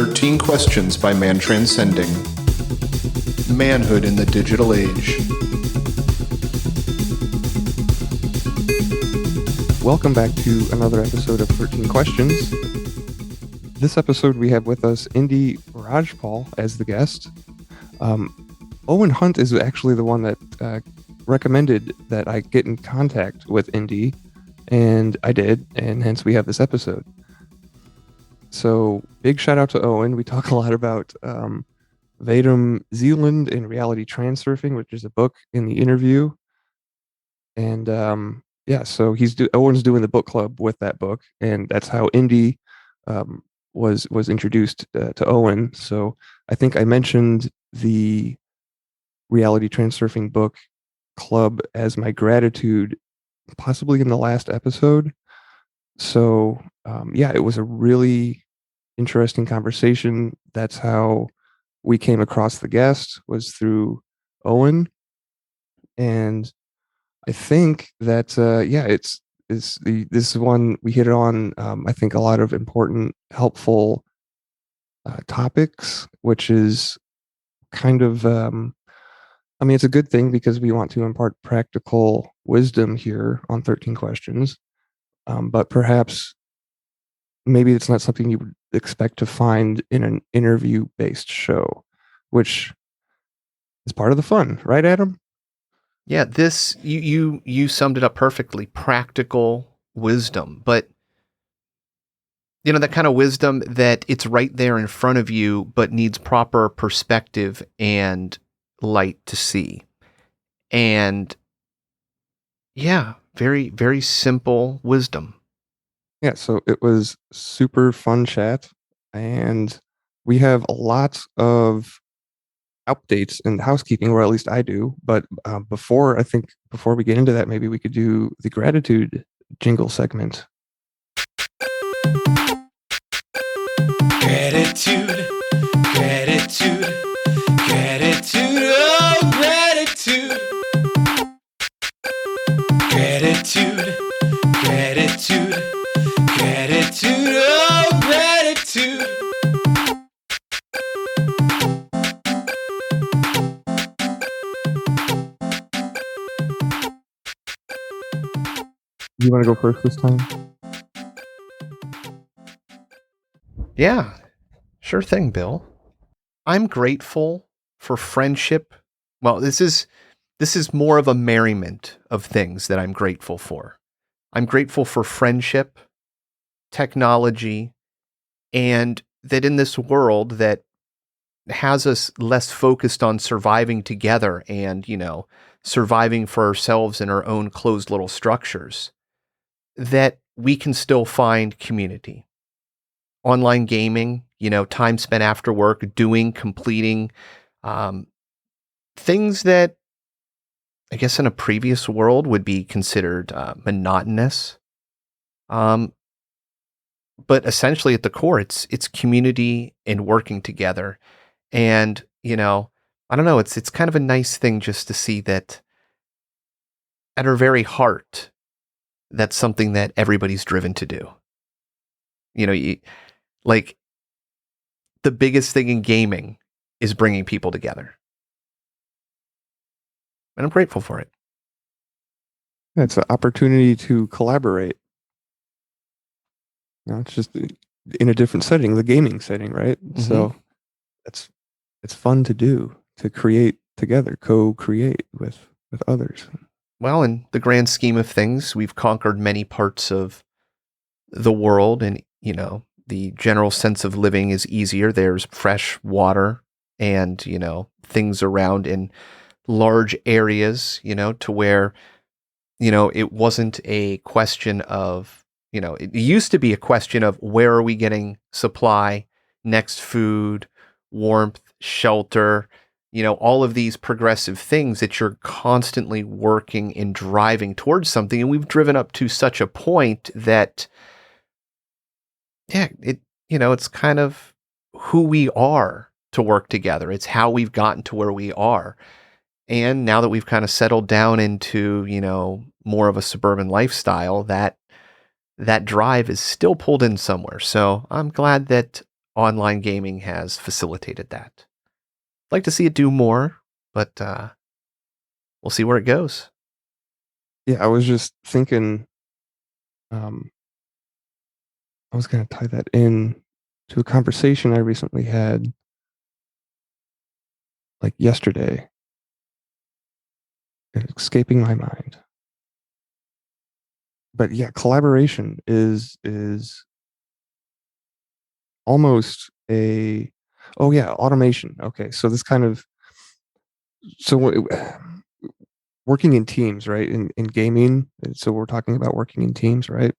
13 Questions by Man Transcending. Manhood in the Digital Age. Welcome back to another episode of 13 Questions. This episode we have with us Indi Rajpal as the guest. Owen Hunt is actually the one that recommended that I get in contact with Indi, and I did, and hence we have this episode. So big shout out to Owen. We talk a lot about Vadim Zealand and reality transurfing, which is a book in the interview. And so Owen's doing the book club with that book, and that's how Indi was introduced to Owen. So I think I mentioned the reality transurfing book club as my gratitude, possibly in the last episode. So it was a really interesting conversation. That's how we came across the guest, was through Owen. And I think that this one we hit on I think a lot of important, helpful topics, which is kind of it's a good thing because we want to impart practical wisdom here on 13 Questions. But perhaps maybe it's not something you would expect to find in an interview-based show, which is part of the fun, right, Adam? Yeah, this you summed it up perfectly. Practical wisdom, but that kind of wisdom that it's right there in front of you, but needs proper perspective and light to see. And yeah, very, very simple wisdom. Yeah, so it was super fun chat, and we have a lot of updates and housekeeping, or at least I do. But before we get into that, maybe we could do the gratitude jingle segment. Gratitude, gratitude, gratitude, oh gratitude. Gratitude, gratitude, gratitude, oh gratitude. You want to go first this time? Yeah, sure thing, Bill. I'm grateful for friendship. Well, this is more of a merriment of things that I'm grateful for. I'm grateful for friendship, technology, and that in this world that has us less focused on surviving together and, surviving for ourselves in our own closed little structures, that we can still find community. Online gaming, time spent after work, completing things that I guess in a previous world would be considered monotonous. But essentially at the core, it's community and working together. And, I don't know, it's kind of a nice thing just to see that at our very heart, that's something that everybody's driven to do. Like the biggest thing in gaming is bringing people together. And I'm grateful for it. It's an opportunity to collaborate. It's just in a different setting, the gaming setting, right? Mm-hmm. So it's fun to do, to create together, co-create with others. Well, in the grand scheme of things, we've conquered many parts of the world, and the general sense of living is easier. There's fresh water and, things around in large areas, to where, it wasn't a question of, it used to be a question of where are we getting supply, next food, warmth, shelter, all of these progressive things that you're constantly working and driving towards something. And we've driven up to such a point that, it's kind of who we are to work together. It's how we've gotten to where we are. And now that we've kind of settled down into, more of a suburban lifestyle, that drive is still pulled in somewhere. So I'm glad that online gaming has facilitated that. I'd like to see it do more, but we'll see where it goes. Yeah, I was just thinking, I was going to tie that in to a conversation I recently had, like yesterday. It's escaping my mind. But yeah, collaboration is almost a, oh yeah, automation. Okay, so this kind of, so working in teams, right? In gaming, so we're talking about working in teams, right?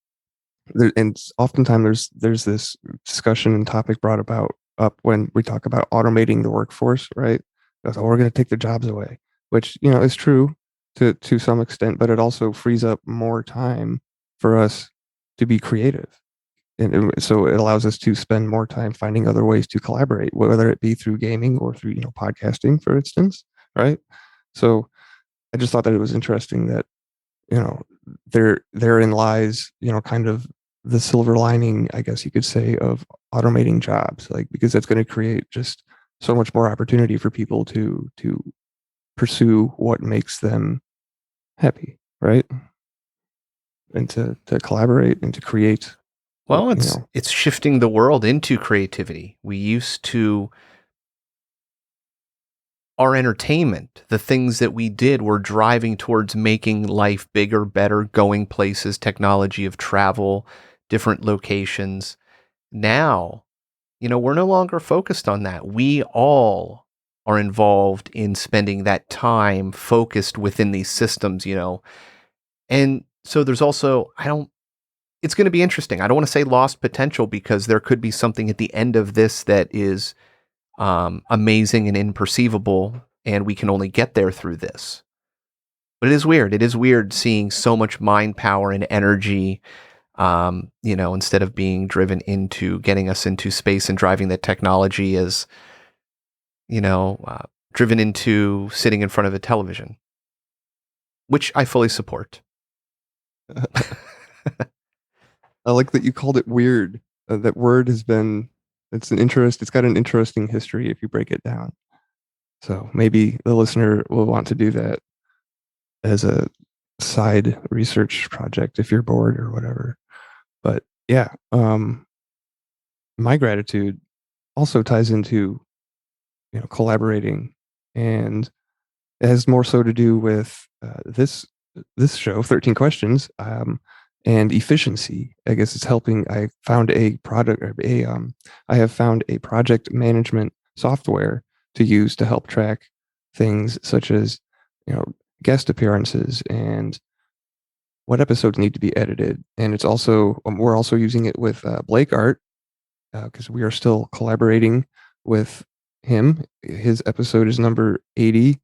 And oftentimes there's this discussion and topic brought about up when we talk about automating the workforce, right? That's, oh, we're going to take the jobs away, which is true to some extent, but it also frees up more time for us to be creative, and so it allows us to spend more time finding other ways to collaborate, whether it be through gaming or through podcasting, for instance, right? So I just thought that it was interesting that therein lies kind of the silver lining, I guess you could say, of automating jobs, like, because that's going to create just so much more opportunity for people to pursue what makes them happy, right? And to collaborate and to create. Well, it's shifting the world into creativity. We used to, our entertainment, the things that we did were driving towards making life bigger, better, going places, technology of travel, different locations. Now, we're no longer focused on that. We all are involved in spending that time focused within these systems, And so there's also, it's going to be interesting. I don't want to say lost potential, because there could be something at the end of this that is amazing and imperceivable, and we can only get there through this. But it is weird. It is weird seeing so much mind power and energy, instead of being driven into getting us into space and driving the technology, as, driven into sitting in front of a television, which I fully support. I like that you called it weird. That word has been, it's got an interesting history if you break it down. So maybe the listener will want to do that as a side research project if you're bored or whatever. But yeah, my gratitude also ties into, collaborating, and it has more so to do with this show, 13 Questions, and efficiency. I guess it's helping. I found a product, I have found a project management software to use to help track things such as, guest appearances and what episodes need to be edited. And it's also, we're also using it with Blake Art, because we are still collaborating with him. His episode is number 80.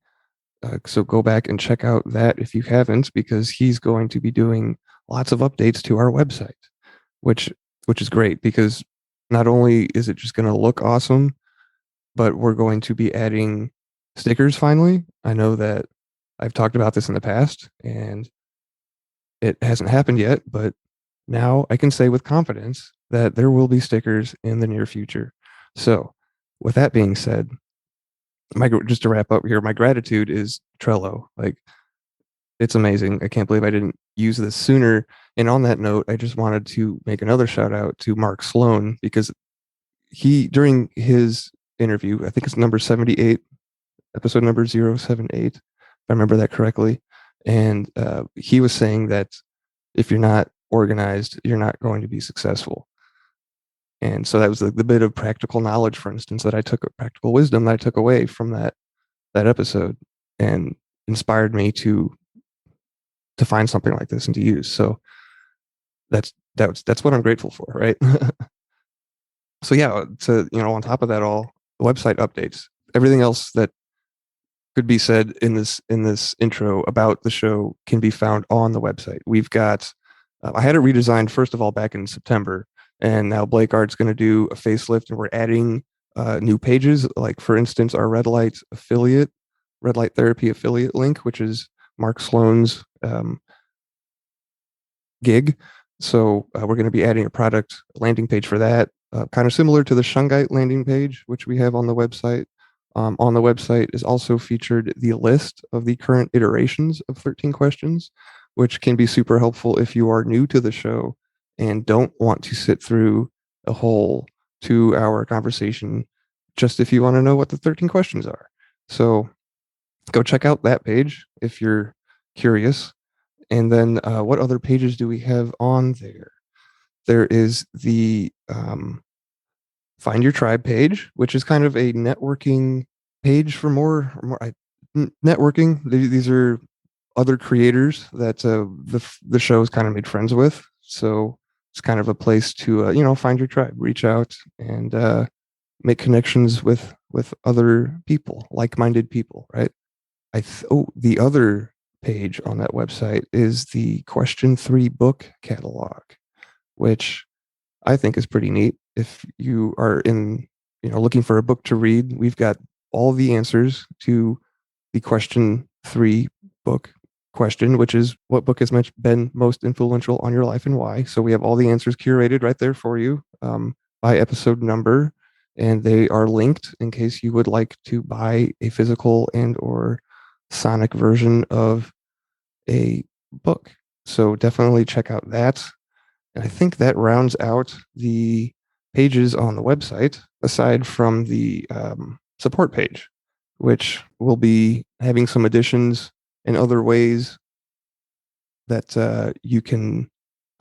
So go back and check out that if you haven't, because he's going to be doing lots of updates to our website, which is great, because not only is it just going to look awesome, but we're going to be adding stickers finally. I know that I've talked about this in the past and it hasn't happened yet, but now I can say with confidence that there will be stickers in the near future. So with that being said, just to wrap up here, my gratitude is Trello. Like, it's amazing. I can't believe I didn't use this sooner. And on that note, I just wanted to make another shout out to Mark Sloan, because during his interview, I think it's number 78, episode number 078, if I remember that correctly. And he was saying that if you're not organized, you're not going to be successful. And so that was the bit of practical knowledge, for instance, practical wisdom that I took away from that episode, and inspired me to find something like this and to use. So that's what I'm grateful for, right? So yeah, on top of that all, the website updates, everything else that could be said in this intro about the show can be found on the website. We've got, I had it redesigned first of all back in September, and now Blake Art's going to do a facelift, and we're adding new pages. Like, for instance, our red light therapy affiliate link, which is Mark Sloan's gig. So we're going to be adding a product landing page for that. kind of similar to the Shungite landing page, which we have on the website. On the website is also featured the list of the current iterations of 13 questions, which can be super helpful if you are new to the show and don't want to sit through a whole 2-hour conversation just if you want to know what the 13 questions are. So go check out that page if you're curious. And then what other pages do we have on there? There is the Find Your Tribe page, which is kind of a networking page for more networking. These are other creators that the show is kind of made friends with. So it's kind of a place to find your tribe, reach out, and make connections with other people, like-minded people, right? The other page on that website is the Question 3 book catalog, which I think is pretty neat. If you are looking for a book to read, we've got all the answers to the Question 3 book question, which is what book has been most influential on your life and why. So we have all the answers curated right there for you by episode number, and they are linked in case you would like to buy a physical and or sonic version of a book. So definitely check out that. And I think that rounds out the pages on the website, aside from the support page, which will be having some additions and other ways that you can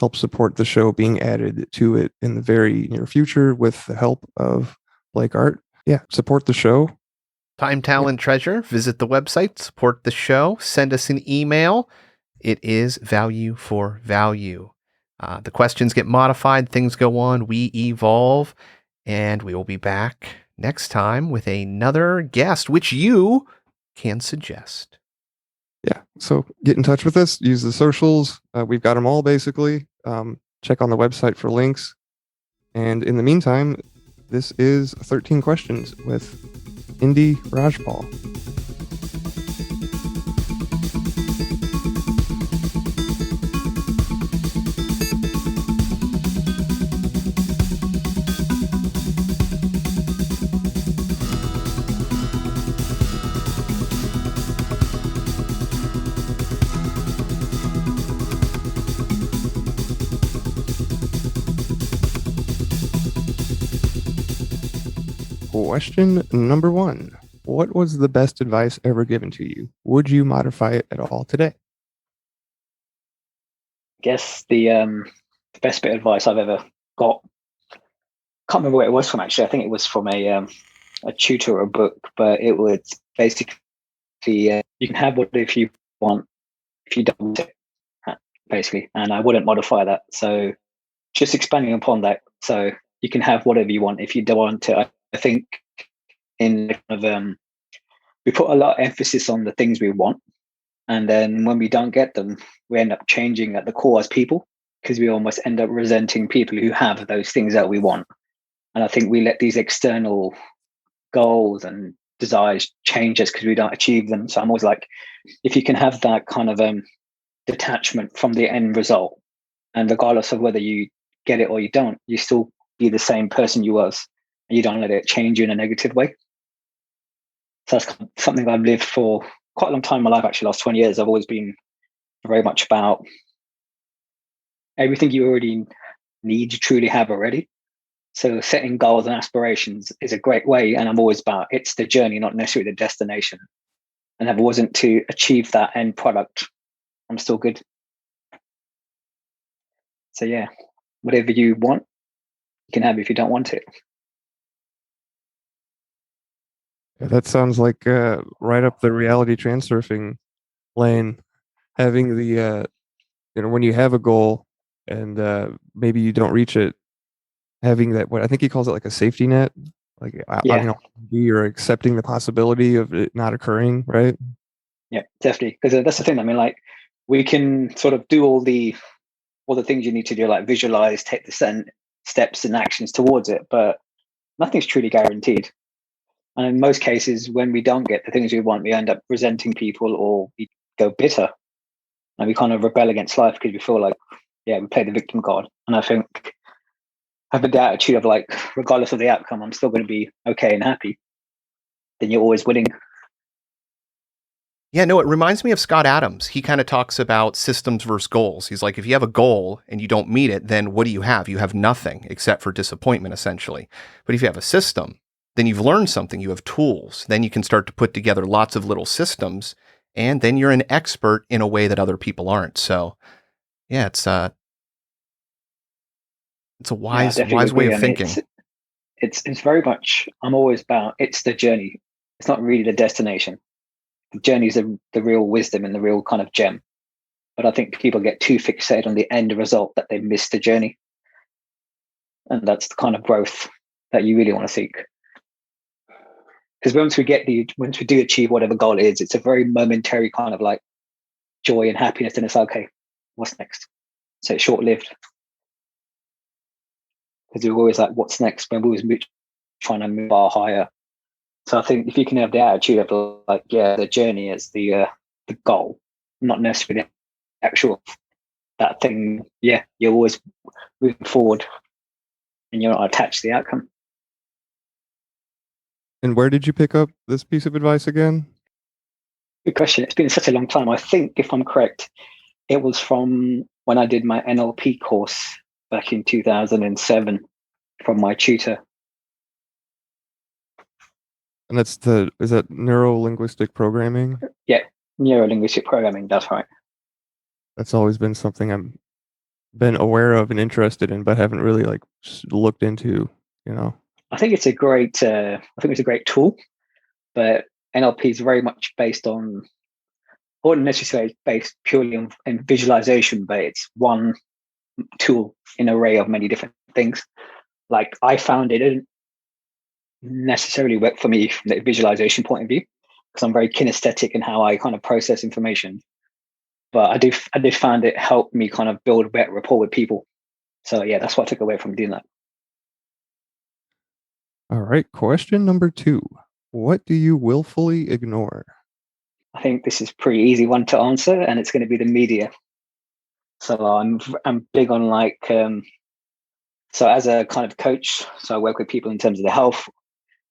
help support the show being added to it in the very near future with the help of Blake Art. Yeah, support the show. Time, talent, treasure. Visit the website, support the show, send us an email. It is value for value. The questions get modified, things go on, we evolve, and we will be back next time with another guest, which you can suggest. Yeah, so get in touch with us, use the socials. We've got them all, basically. Check on the website for links. And in the meantime, this is 13 Questions with Indi Rajpal. Question number 1. What was the best advice ever given to you? Would you modify it at all today? I guess the best bit of advice I've ever got, can't remember where it was from actually. I think it was from a tutor or a book, but it was basically you can have what if you want, if you don't want it, basically. And I wouldn't modify that. So just expanding upon that. So you can have whatever you want if you don't want it. I think in we put a lot of emphasis on the things we want, and then when we don't get them, we end up changing at the core as people, because we almost end up resenting people who have those things that we want. And I think we let these external goals and desires change us because we don't achieve them. So I'm always like, if you can have that kind of detachment from the end result, and regardless of whether you get it or you don't, you still be the same person you was, and you don't let it change you in a negative way. So that's something I've lived for quite a long time in my life, actually, last 20 years. I've always been very much about everything you already need, you truly have already. So setting goals and aspirations is a great way. And I'm always about, it's the journey, not necessarily the destination. And if it wasn't to achieve that end product, I'm still good. So yeah, whatever you want, you can have if you don't want it. Yeah, that sounds like right up the reality transurfing lane. Having the, when you have a goal and maybe you don't reach it, having that, what I think he calls it, like a safety net, like you're accepting the possibility of it not occurring, right? Yeah, definitely. Because that's the thing. I mean, like, we can sort of do all the things you need to do, like visualize, take the steps and actions towards it, but nothing's truly guaranteed. And in most cases, when we don't get the things we want, we end up resenting people, or we go bitter, and we kind of rebel against life because we feel like, we play the victim card. And I think having the attitude of like, regardless of the outcome, I'm still going to be okay and happy, then you're always winning. Yeah, no, it reminds me of Scott Adams. He kind of talks about systems versus goals. He's like, if you have a goal and you don't meet it, then what do you have? You have nothing except for disappointment, essentially. But if you have a system, then you've learned something. You have tools. Then you can start to put together lots of little systems, and then you're an expert in a way that other people aren't. So, yeah, it's a wise way of thinking. It's very much, I'm always about, it's the journey. It's not really the destination. The journey is the real wisdom and the real kind of gem. But I think people get too fixated on the end result that they miss the journey. And that's the kind of growth that you really want to seek. Because once we do achieve whatever goal it is, it's a very momentary kind of like joy and happiness. And it's okay, what's next? So it's short-lived. Because we're always like, what's next? When we always trying to move bar higher. So I think if you can have the attitude of like, yeah, the journey is the goal, not necessarily the actual that thing. Yeah, you're always moving forward, and you're not attached to the outcome. And where did you pick up this piece of advice again? Good question. It's been such a long time. I think, if I'm correct, it was from when I did my NLP course back in 2007 from my tutor. And is that Neuro-Linguistic Programming? Yeah, Neuro-Linguistic Programming, that's right. That's always been something I've been aware of and interested in, but haven't really like looked into, you know. I think it's a great tool, but NLP is very much based on, I wouldn't necessarily say based purely on visualization, but it's one tool in an array of many different things. Like I found it didn't necessarily work for me from the visualization point of view, because I'm very kinesthetic in how I kind of process information. But I did find it helped me kind of build better rapport with people. So yeah, that's what I took away from doing that. All right, question number 2. What do you willfully ignore? I think this is a pretty easy one to answer, and it's going to be the media. So I'm big on like, so as a kind of coach, so I work with people in terms of the health.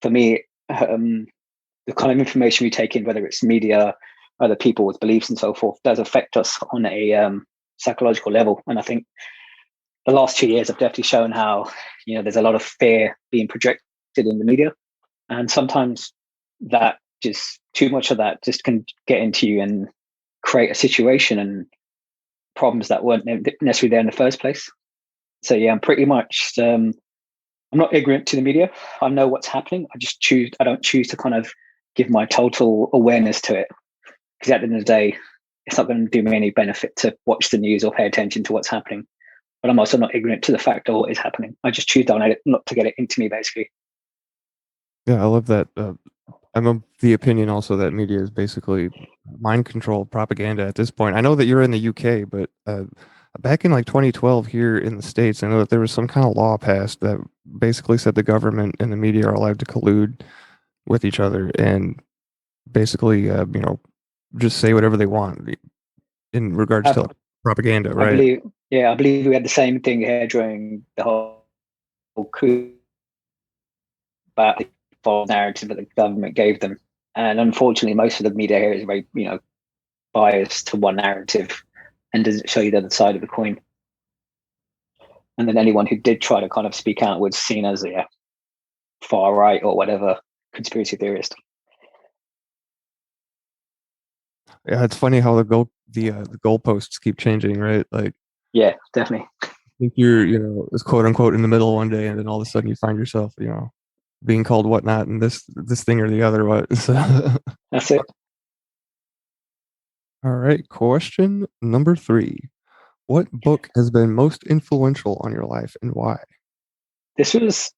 For me, the kind of information we take in, whether it's media, other people's beliefs and so forth, does affect us on a psychological level. And I think the last 2 years have definitely shown how, there's a lot of fear being projected in the media. And sometimes that just too much of that just can get into you and create a situation and problems that weren't necessarily there in the first place. So yeah, I'm pretty much, I'm not ignorant to the media. I know what's happening. I don't choose to kind of give my total awareness to it. Because at the end of the day, it's not going to do me any benefit to watch the news or pay attention to what's happening. But I'm also not ignorant to the fact of what is happening. I just choose not to get it into me, basically. Yeah, I love that. I'm of the opinion also that media is basically mind control propaganda at this point. I know that you're in the UK, but back in like 2012 here in the States, I know that there was some kind of law passed that basically said the government and the media are allowed to collude with each other and basically, just say whatever they want in regards to propaganda, right? I believe we had the same thing here during the whole coup about the false narrative that the government gave them. And unfortunately, most of the media here is very, biased to one narrative and doesn't show you the other side of the coin. And then anyone who did try to kind of speak out was seen as a far right or whatever conspiracy theorist. Yeah, it's funny how the goalposts keep changing, right? Like, yeah, definitely. I think you're, it's quote unquote in the middle one day, and then all of a sudden you find yourself, being called whatnot and this thing or the other. What? So, that's it. All right, question number 3. What book has been most influential on your life and why? This was,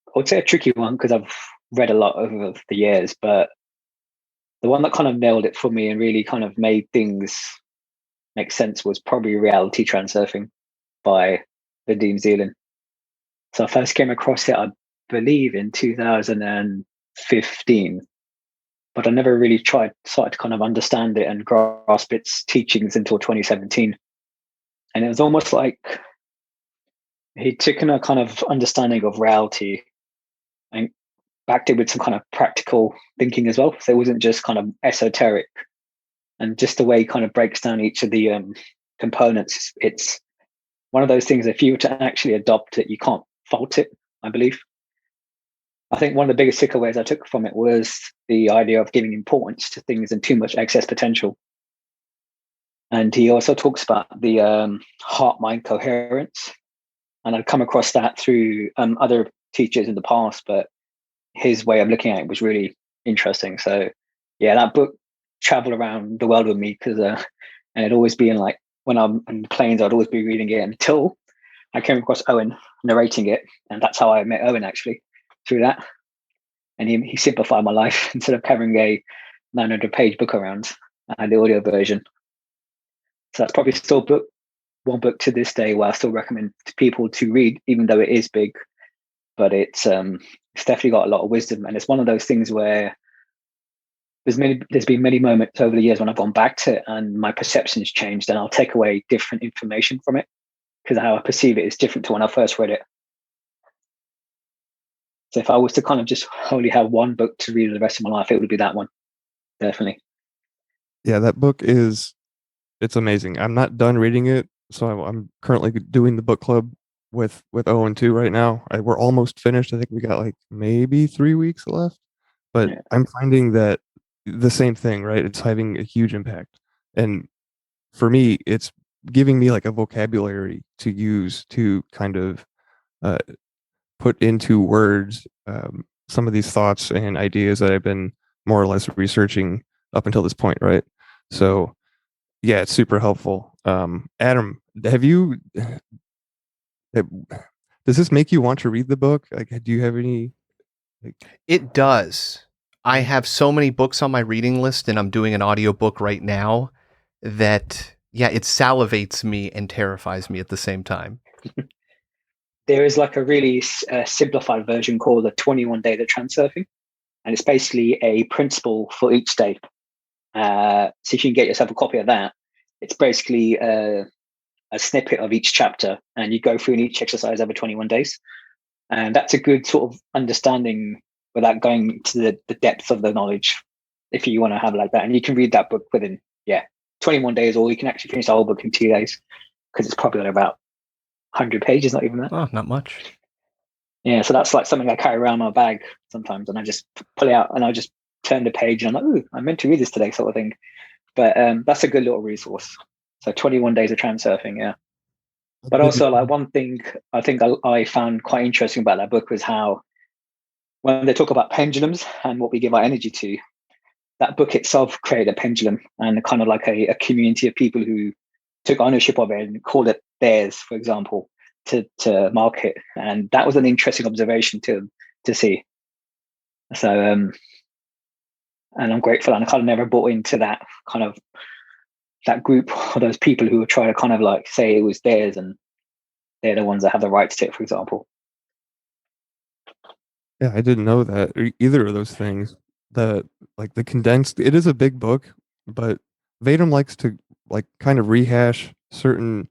I would say, a tricky one because I've read a lot over the years, but the one that kind of nailed it for me and really kind of made things make sense was probably Reality Transurfing by Vadim Zeland. So I first came across it, I believe, in 2015, but I never really started to kind of understand it and grasp its teachings until 2017. And it was almost like He'd taken a kind of understanding of reality and backed it with some kind of practical thinking as well. So it wasn't just kind of esoteric. And just the way he kind of breaks down each of the components, it's one of those things, if you were to actually adopt it, you can't fault it, I believe. I think one of the biggest takeaways I took from it was the idea of giving importance to things and too much excess potential. And he also talks about the heart-mind coherence. And I'd come across that through other teachers in the past, but his way of looking at it was really interesting. So yeah, that book traveled around the world with me because and it'd always be in like, when I'm in the planes, I'd always be reading it until I came across Owen narrating it. And that's how I met Owen, actually, through that. And he simplified my life. Instead of carrying a 900-page book around, I had the audio version. So that's probably still one book to this day where I still recommend to people to read, even though it is big. But it's definitely got a lot of wisdom. And it's one of those things where there's been many moments over the years when I've gone back to it and my perception's changed, and I'll take away different information from it because how I perceive it is different to when I first read it. So if I was to kind of just only have one book to read the rest of my life, it would be that one. Definitely. Yeah, that book it's amazing. I'm not done reading it, so I'm currently doing the book club with Owen too right now. We're almost finished. I think we got like maybe 3 weeks left, but Yeah. I'm finding that the same thing, right? It's having a huge impact. And for me, it's giving me like a vocabulary to use to kind of put into words some of these thoughts and ideas that I've been more or less researching up until this point, right? So yeah, it's super helpful. Adam, does this make you want to read the book? Like, do you have any? It does. I have so many books on my reading list, and I'm doing an audiobook right now that, yeah, it salivates me and terrifies me at the same time. There is like a really simplified version called the 21 Days of Transurfing. And it's basically a principle for each day. So if you can get yourself a copy of that, it's basically a snippet of each chapter, and you go through in each exercise over 21 days. And that's a good sort of understanding without going to the depth of the knowledge, if you want to have like that. And you can read that book within 21 days, or you can actually finish the whole book in 2 days because it's probably about 100 pages, not even that. Oh, not much. Yeah, so that's like something I carry around my bag sometimes, and I just pull it out and I just turn the page and I'm like, ooh, I meant to read this today, sort of thing. But that's a good little resource. So 21 Days of Transurfing, yeah. But also, like, one thing I think I found quite interesting about that book was how when they talk about pendulums and what we give our energy to, that book itself created a pendulum and kind of like a community of people who took ownership of it and called it theirs, for example, to market. And that was an interesting observation to see. So, and I'm grateful, and I kind of never bought into that kind of that group or those people who were trying to kind of like say it was theirs and they're the ones that have the rights to it, for example. Yeah, I didn't know that either of those things. The condensed, it is a big book, but Vadum likes to like kind of rehash certain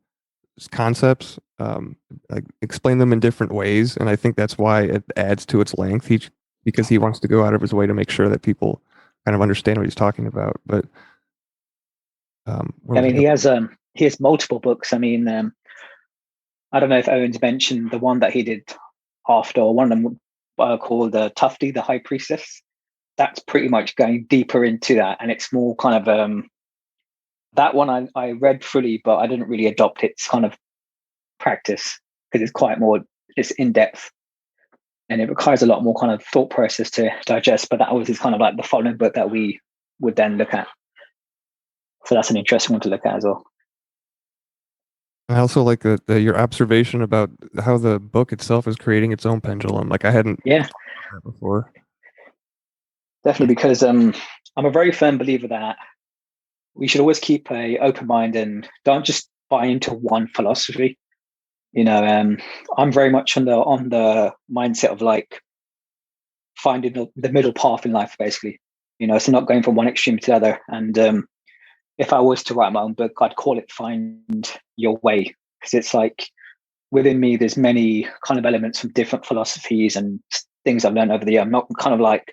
concepts, like explain them in different ways, and I think that's why it adds to its length. Because he wants to go out of his way to make sure that people kind of understand what he's talking about. But I mean, he has multiple books. I mean, I don't know if Owen's mentioned the one that he did after, or one of them called Tufty, the High Priestess. That's pretty much going deeper into that, and it's more kind of that one I read fully, but I didn't really adopt its kind of practice because it's in depth, and it requires a lot more kind of thought process to digest. But that was kind of like the following book that we would then look at. So that's an interesting one to look at as well. I also like your observation about how the book itself is creating its own pendulum. Like I hadn't that before. Definitely, because I'm a very firm believer that we should always keep an open mind and don't just buy into one philosophy. You know, I'm very much on the mindset of like finding the middle path in life, basically. You know, so not going from one extreme to the other. And if I was to write my own book, I'd call it "Find Your Way," because it's like within me, there's many kind of elements from different philosophies and things I've learned over the year. I'm not kind of like,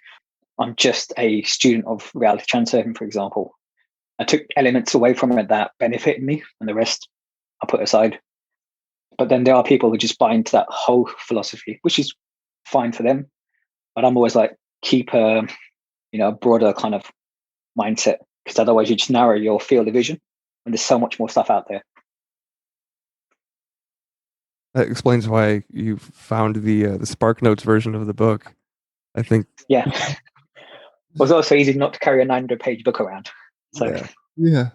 I'm just a student of reality transurfing, for example. I took elements away from it that benefited me, and the rest I put aside. But then there are people who just buy into that whole philosophy, which is fine for them. But I'm always like, keep a broader kind of mindset, because otherwise you just narrow your field of vision, and there's so much more stuff out there. That explains why you found the Spark Notes version of the book. I think. Yeah. It was also easy not to carry a 900-page book around. So yeah.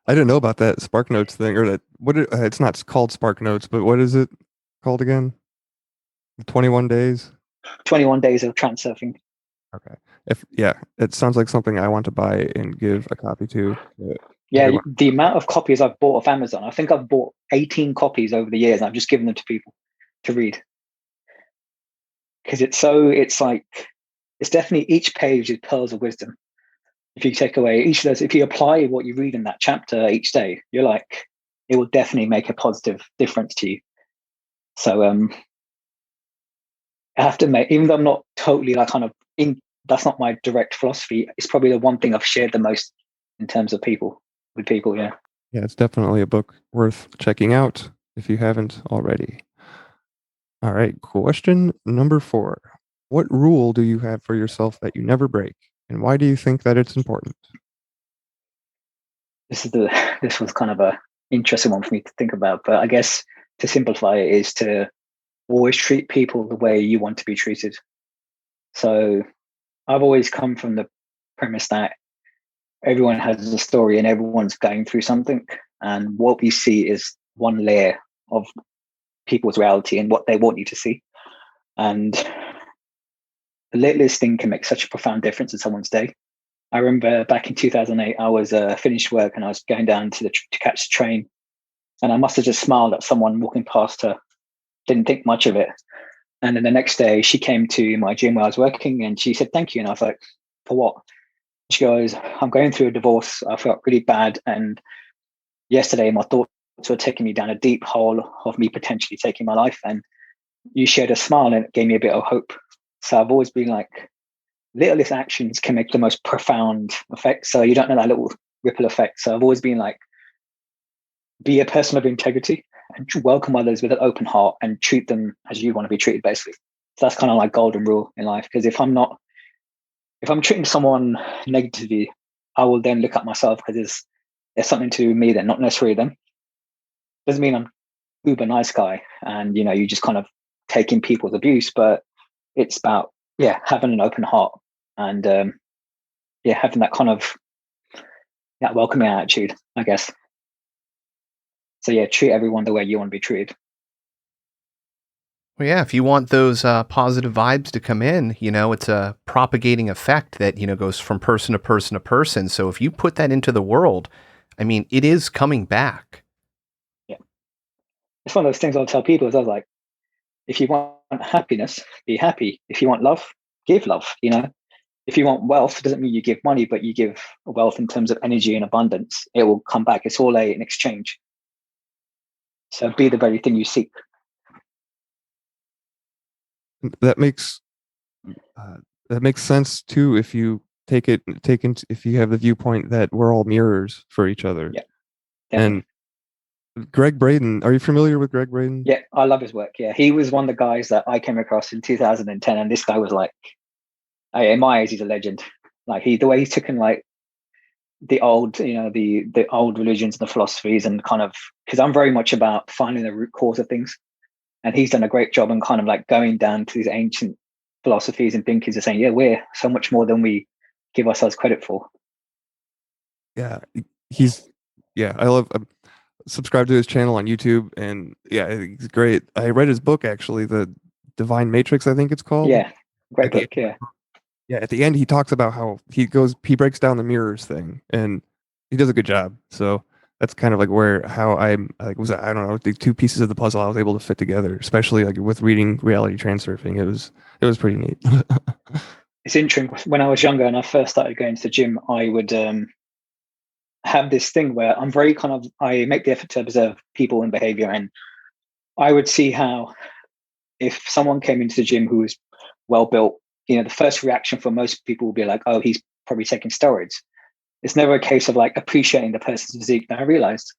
I didn't know about that Spark Notes thing, or that it's not called Spark Notes, but what is it called again? 21 days. 21 days of transurfing. Okay. It sounds like something I want to buy and give a copy to. Yeah, the amount of copies I've bought off Amazon, I think I've bought 18 copies over the years, and I've just given them to people to read. Because it's definitely, each page is pearls of wisdom. If you take away each of those, if you apply what you read in that chapter each day, you're like, it will definitely make a positive difference to you. So I have to admit, even though I'm not totally like kind of that's not my direct philosophy, it's probably the one thing I've shared the most in terms of with people. Yeah. Yeah, it's definitely a book worth checking out if you haven't already. All right, question number 4. What rule do you have for yourself that you never break, and why do you think that it's important? This was kind of a interesting one for me to think about, but I guess to simplify it is to always treat people the way you want to be treated. So I've always come from the premise that everyone has a story and everyone's going through something, and what we see is one layer of people's reality and what they want you to see. And the littlest thing can make such a profound difference in someone's day. I remember back in 2008, I was finished work and I was going down to catch the train, and I must have just smiled at someone walking past her. Didn't think much of it. And then the next day, she came to my gym where I was working, and she said, "Thank you." And I was like, "For what?" She goes, "I'm going through a divorce. I felt really bad. And yesterday, my thoughts were taking me down a deep hole of me potentially taking my life. And you shared a smile, and it gave me a bit of hope." So I've always been like, littlest actions can make the most profound effect. So you don't know that little ripple effect. So I've always been like, be a person of integrity and welcome others with an open heart and treat them as you want to be treated, basically. So that's kind of like golden rule in life. Because if I'm treating someone negatively, I will then look at myself, because there's something to me that not necessarily them. Doesn't mean I'm uber nice guy and you just kind of taking people's abuse, but it's about having an open heart and having that kind of that welcoming attitude, I guess. So treat everyone the way you want to be treated. Well, yeah, if you want those positive vibes to come in, it's a propagating effect that, goes from person to person to person. So if you put that into the world, I mean, it is coming back. Yeah. It's one of those things I'll tell people is I was like, if you want happiness, be happy. If you want love, give love, If you want wealth, it doesn't mean you give money, but you give wealth in terms of energy and abundance. It will come back. It's all an exchange. So be the very thing you seek. That makes sense too. If you if you have the viewpoint that we're all mirrors for each other. Yeah. Definitely. And Greg Braden, are you familiar with Greg Braden? Yeah, I love his work. Yeah, he was one of the guys that I came across in 2010, and this guy was like, in my eyes, he's a legend. Like the way he's taken like the old, the old religions and the philosophies, and kind of, because I'm very much about finding the root cause of things, and he's done a great job in kind of like going down to these ancient philosophies and thinkings and saying, we're so much more than we give ourselves credit for. Yeah, I love. Subscribe to his channel on YouTube, and he's great. I read his book actually, The Divine Matrix, I think it's called. Yeah, great book. Yeah. Yeah, at the end he talks about how he breaks down the mirrors thing, and he does a good job. So that's kind of like how I'm like I don't know, the two pieces of the puzzle I was able to fit together, especially like with reading Reality Transurfing. It was pretty neat. It's interesting. When I was younger and I first started going to the gym, I would have this thing where I'm very I make the effort to observe people and behavior, and I would see how if someone came into the gym who was well built, the first reaction for most people would be like, oh, he's probably taking steroids. It's never a case of like appreciating the person's physique. And I realized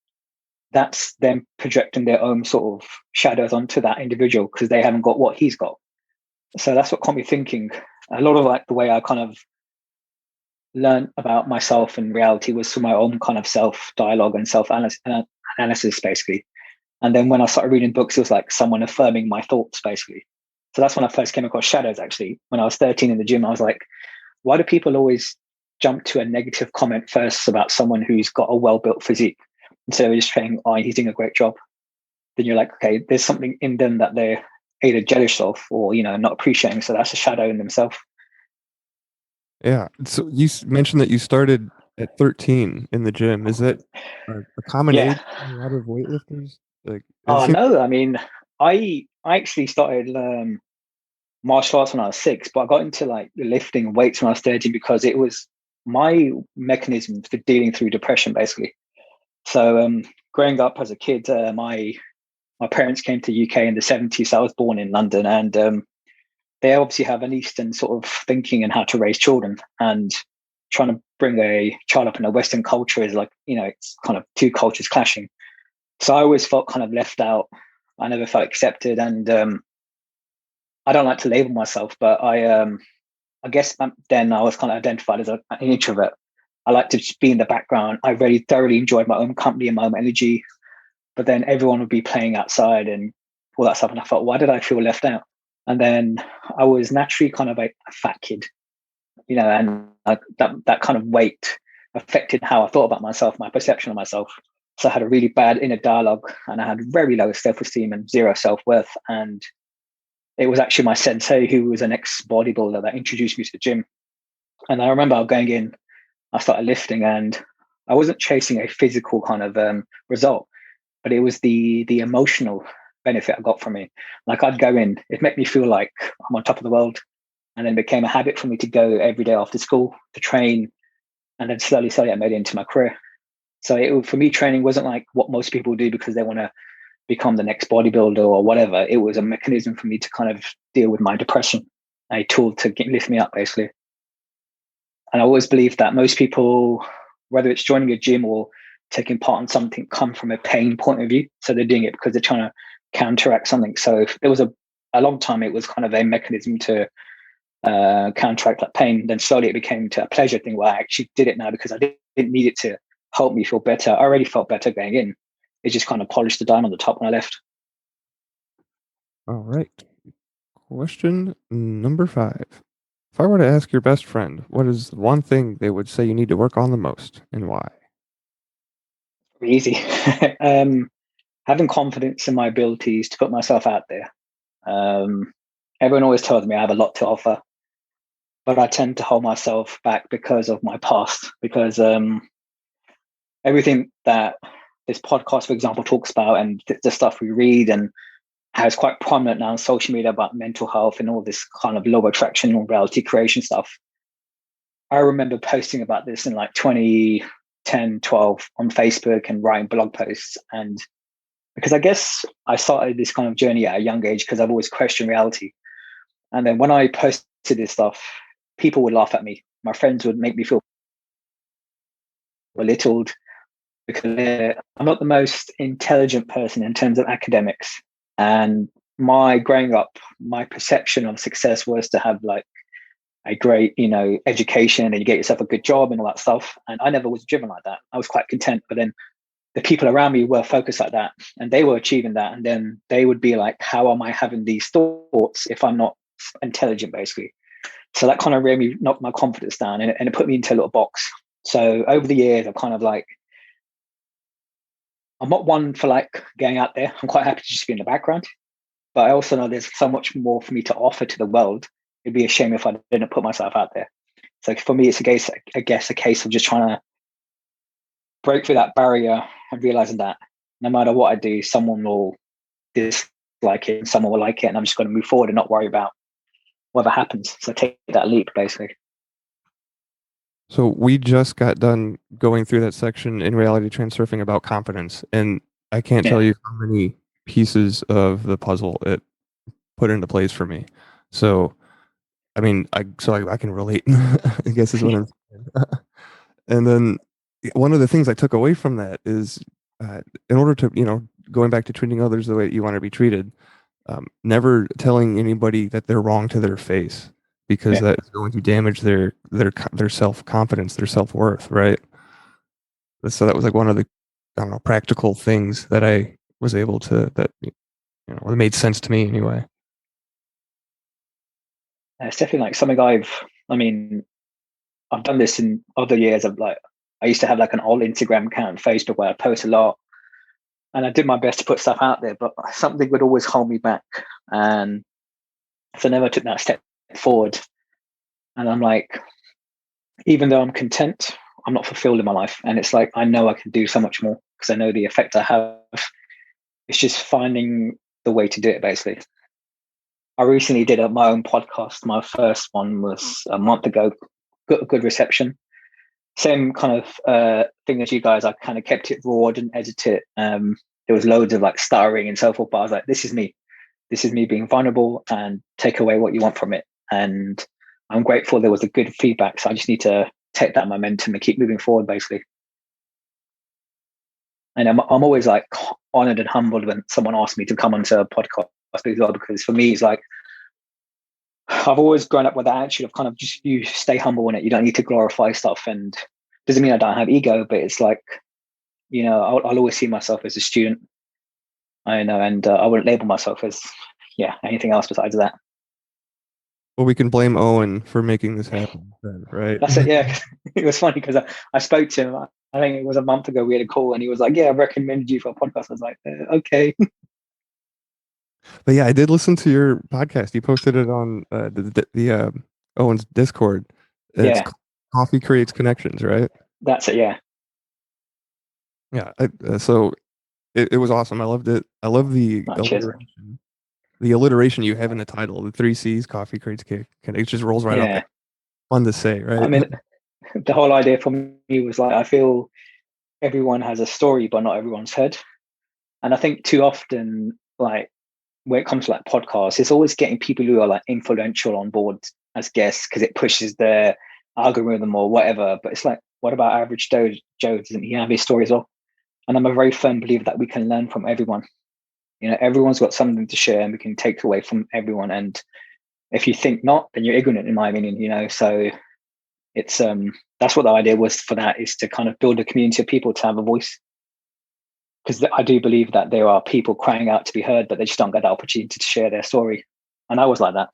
that's them projecting their own sort of shadows onto that individual because they haven't got what he's got. So that's what got me thinking. A lot of like the way I kind of learned about myself and reality was through my own kind of self dialogue and self analysis, basically. And then when I started reading books, it was like someone affirming my thoughts, basically. So that's when I first came across shadows, actually. When I was 13 in the gym, I was like, why do people always jump to a negative comment first about someone who's got a well-built physique instead of just saying, oh, he's doing a great job? Then you're like, okay, there's something in them that they're either jealous of or, not appreciating. So that's a shadow in themselves. Yeah. So you mentioned that you started at 13 in the gym. Is that a common Yeah. age for a lot of weightlifters? Like, Oh, no. I mean, I actually started martial arts when I was 6, but I got into like lifting weights when I was 13 because it was my mechanism for dealing through depression, basically. So growing up as a kid, my parents came to the UK in the 70s. So I was born in London, and they obviously have an Eastern sort of thinking and how to raise children. And trying to bring a child up in a Western culture is like, it's kind of two cultures clashing. So I always felt kind of left out. I never felt accepted, and I don't like to label myself, but I guess then I was kind of identified as an introvert. I like to just be in the background. I really thoroughly enjoyed my own company and my own energy. But then everyone would be playing outside and all that stuff. And I thought, why did I feel left out? And then I was naturally kind of a fat kid, and that kind of weight affected how I thought about myself, my perception of myself. So I had a really bad inner dialogue, and I had very low self-esteem and zero self-worth. And it was actually my sensei, who was an ex-bodybuilder, that introduced me to the gym. And I remember going in, I started lifting, and I wasn't chasing a physical kind of result, but it was the emotional benefit I got from it. Like I'd go in, it made me feel like I'm on top of the world. And then it became a habit for me to go every day after school to train. And then slowly I made it into my career. So for me, training wasn't like what most people do because they want to become the next bodybuilder or whatever. It was a mechanism for me to kind of deal with my depression, a tool to lift me up, basically. And I always believe that most people, whether it's joining a gym or taking part in something, come from a pain point of view. So they're doing it because they're trying to counteract something. So if there was a long time, it was kind of a mechanism to counteract that pain. Then slowly it became to a pleasure thing where I actually did it now because I didn't need it to help me feel better. I already felt better going in. It just kind of polished the diamond on the top when I left. All right. Question number 5. If I were to ask your best friend, what is the one thing they would say you need to work on the most and why? Easy. Having confidence in my abilities to put myself out there. Everyone always tells me I have a lot to offer, but I tend to hold myself back because of my past, because everything that this podcast, for example, talks about and the stuff we read and how it's quite prominent now on social media about mental health and all this kind of law of attraction and reality creation stuff. I remember posting about this in like 2010, 12 on Facebook and writing blog posts. And because I guess I started this kind of journey at a young age because I've always questioned reality. And then when I posted this stuff, people would laugh at me. My friends would make me feel belittled because I'm not the most intelligent person in terms of academics. And my growing up, my perception of success was to have like a great, education and you get yourself a good job and all that stuff. And I never was driven like that. I was quite content. But then the people around me were focused like that and they were achieving that. And then they would be like, how am I having these thoughts if I'm not intelligent, basically? So that kind of really knocked my confidence down and it put me into a little box. So over the years, I've kind of like, I'm not one for like going out there. I'm quite happy to just be in the background. But I also know there's so much more for me to offer to the world. It'd be a shame if I didn't put myself out there. So for me, it's a case of just trying to break through that barrier and realizing that no matter what I do, someone will dislike it and someone will like it. And I'm just going to move forward and not worry about whatever happens. So take that leap, basically. So we just got done going through that section in Reality Transurfing about confidence. And I can't tell you how many pieces of the puzzle it put into place for me. So, I mean, I can relate, I guess is what I'm saying. And then one of the things I took away from that is, in order to, going back to treating others the way that you want to be treated, never telling anybody that they're wrong to their face, because Yeah. that's going to damage their self-confidence, their self-worth, right? So that was like one of the, I don't know, practical things that I was able to, that, it made sense to me anyway. It's definitely like something I've done this in other years of like, I used to have like an old Instagram account and Facebook where I post a lot, and I did my best to put stuff out there, but something would always hold me back. And so I never took that step forward. And I'm like, even though I'm content, I'm not fulfilled in my life. And it's like, I know I can do so much more because I know the effect I have. It's just finding the way to do it, basically. I recently did my own podcast. My first one was a month ago. Got good reception. Same kind of thing as you guys. I kind of kept it raw, didn't edit it. There was loads of like stuttering and so forth, but I was like, this is me. This is me being vulnerable, and take away what you want from it. And I'm grateful there was a good feedback. So I just need to take that momentum and keep moving forward, basically. And I'm always like honored and humbled when someone asks me to come onto a podcast as well, because for me, it's like, I've always grown up with that attitude of kind of just, you stay humble in it. You don't need to glorify stuff, and doesn't mean I don't have ego, but it's like, I'll always see myself as a student. I know, and I wouldn't label myself as anything else besides that. Well, we can blame Owen for making this happen, right? That's it. Yeah, it was funny because I spoke to him. I think it was a month ago. We had a call, and he was like, "Yeah, I recommended you for a podcast." I was like, "Okay." But yeah, I did listen to your podcast. You posted it on the Owen's Discord. It's Yeah, Coffee Creates Connections, right? that's it. Yeah, Yeah. So it was awesome. I loved it. I love the cheers. alliteration. The alliteration you have in the title, the 3 C's, Coffee Creates Cake. It just rolls right off. Yeah, Fun to say, I right? mean, the whole idea for me was like, I feel everyone has a story, but not everyone's heard. And I think too often, like when it comes to like podcasts, it's always getting people who are like influential on board as guests because it pushes their algorithm or whatever. But it's like, what about average Joe? Doesn't he have his story as well? And I'm a very firm believer that we can learn from everyone. Everyone's got something to share, and we can take away from everyone. And if you think not, then you're ignorant, in my opinion. So it's that's what the idea was for that, is to kind of build a community of people to have a voice. Because I do believe that there are people crying out to be heard, but they just don't get the opportunity to share their story. And I was like that.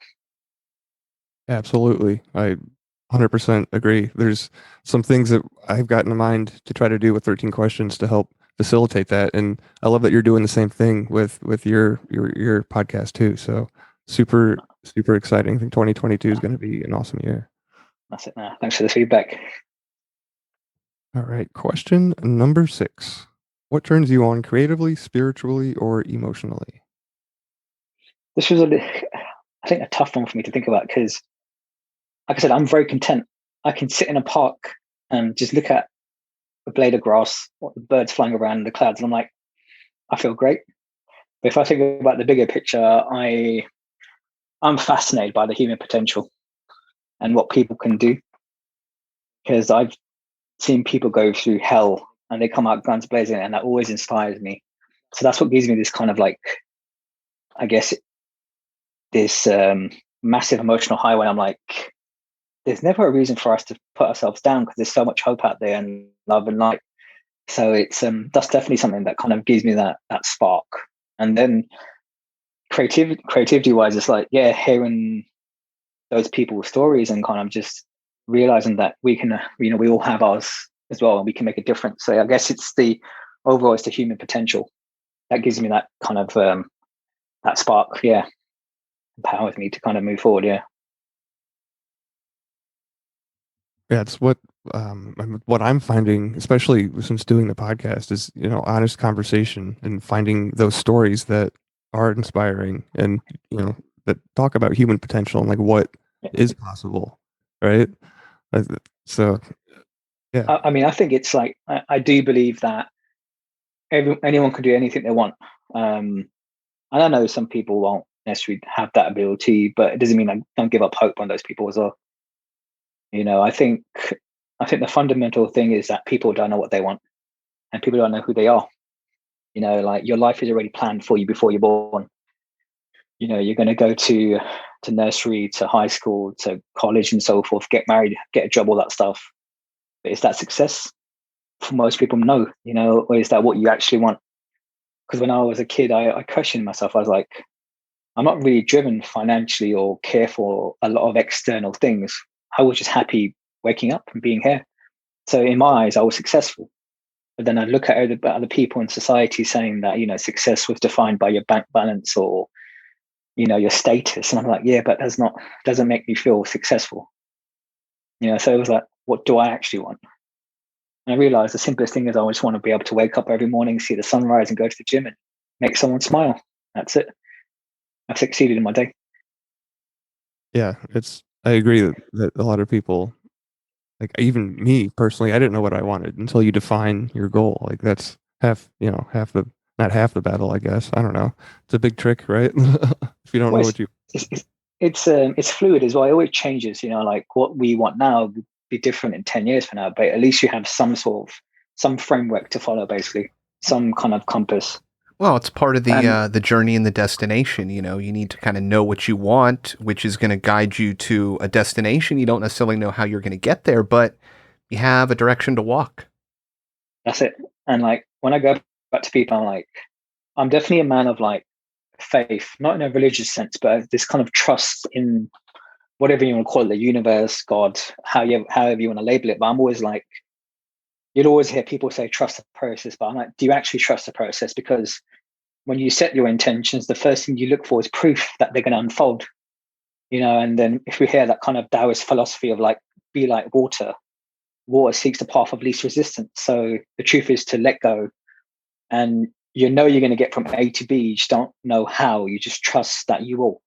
Absolutely. I 100% agree. There's some things that I've got in mind to try to do with 13 questions to help facilitate that. And I love that you're doing the same thing with your podcast too. So super, super exciting. I think 2022 is going to be an awesome year. That's it now. Thanks for the feedback. All right. Question number 6. What turns you on creatively, spiritually, or emotionally? This was I think a tough one for me to think about because, like I said, I'm very content. I can sit in a park and just look at a blade of grass, or the birds flying around in the clouds, and I'm like, I feel great. But if I think about the bigger picture, I'm fascinated by the human potential and what people can do, because I've seen people go through hell and they come out guns blazing, and that always inspires me. So that's what gives me this kind of like, I guess, this massive emotional high when I'm like, there's never a reason for us to put ourselves down because there's so much hope out there and love and light. So it's that's definitely something that kind of gives me that spark. And then creativity wise, it's like, hearing those people's stories and kind of just realizing that we can, we all have ours as well, and we can make a difference. So I guess it's the human potential that gives me that kind of that spark. Yeah, empowers me to kind of move forward. Yeah. Yeah, it's what I'm finding, especially since doing the podcast, is honest conversation and finding those stories that are inspiring and that talk about human potential and like what is possible, right? So yeah, I mean, I think it's like I do believe that anyone can do anything they want. And I know some people won't necessarily have that ability, but it doesn't mean I don't give up hope on those people as well. I think the fundamental thing is that people don't know what they want, and people don't know who they are. Like your life is already planned for you before you're born. You're going to go to nursery, to high school, to college, and so forth. Get married, get a job, all that stuff. But is that success? For most people, no. Or is that what you actually want? Because when I was a kid, I questioned myself. I was like, I'm not really driven financially or care for a lot of external things. I was just happy waking up and being here. So in my eyes, I was successful. But then I look at other people in society saying that, success was defined by your bank balance or, your status. And I'm like, yeah, but doesn't make me feel successful. So it was like, what do I actually want? And I realized the simplest thing is I just want to be able to wake up every morning, see the sunrise and go to the gym and make someone smile. That's it. I've succeeded in my day. Yeah, I agree that a lot of people, like even me personally, I didn't know what I wanted until you define your goal. Like that's half not half the battle, I guess. I don't know. It's a big trick, right? If you don't know what you it's fluid as well. It always changes, like what we want now would be different in 10 years from now, but at least you have some framework to follow, basically, some kind of compass. Well, it's part of the journey and the destination. You need to kind of know what you want, which is going to guide you to a destination. You don't necessarily know how you're going to get there, but you have a direction to walk. That's it. And like when I go back to people, I'm like, I'm definitely a man of like faith, not in a religious sense, but this kind of trust in whatever you want to call it, the universe, God, however you want to label it. But I'm always like, you'll always hear people say trust the process, but I'm like, do you actually trust the process? Because when you set your intentions, the first thing you look for is proof that they're going to unfold. And then if we hear that kind of Taoist philosophy of like, be like water seeks the path of least resistance. So the truth is to let go, and you're going to get from A to B. You just don't know how. You just trust that you will.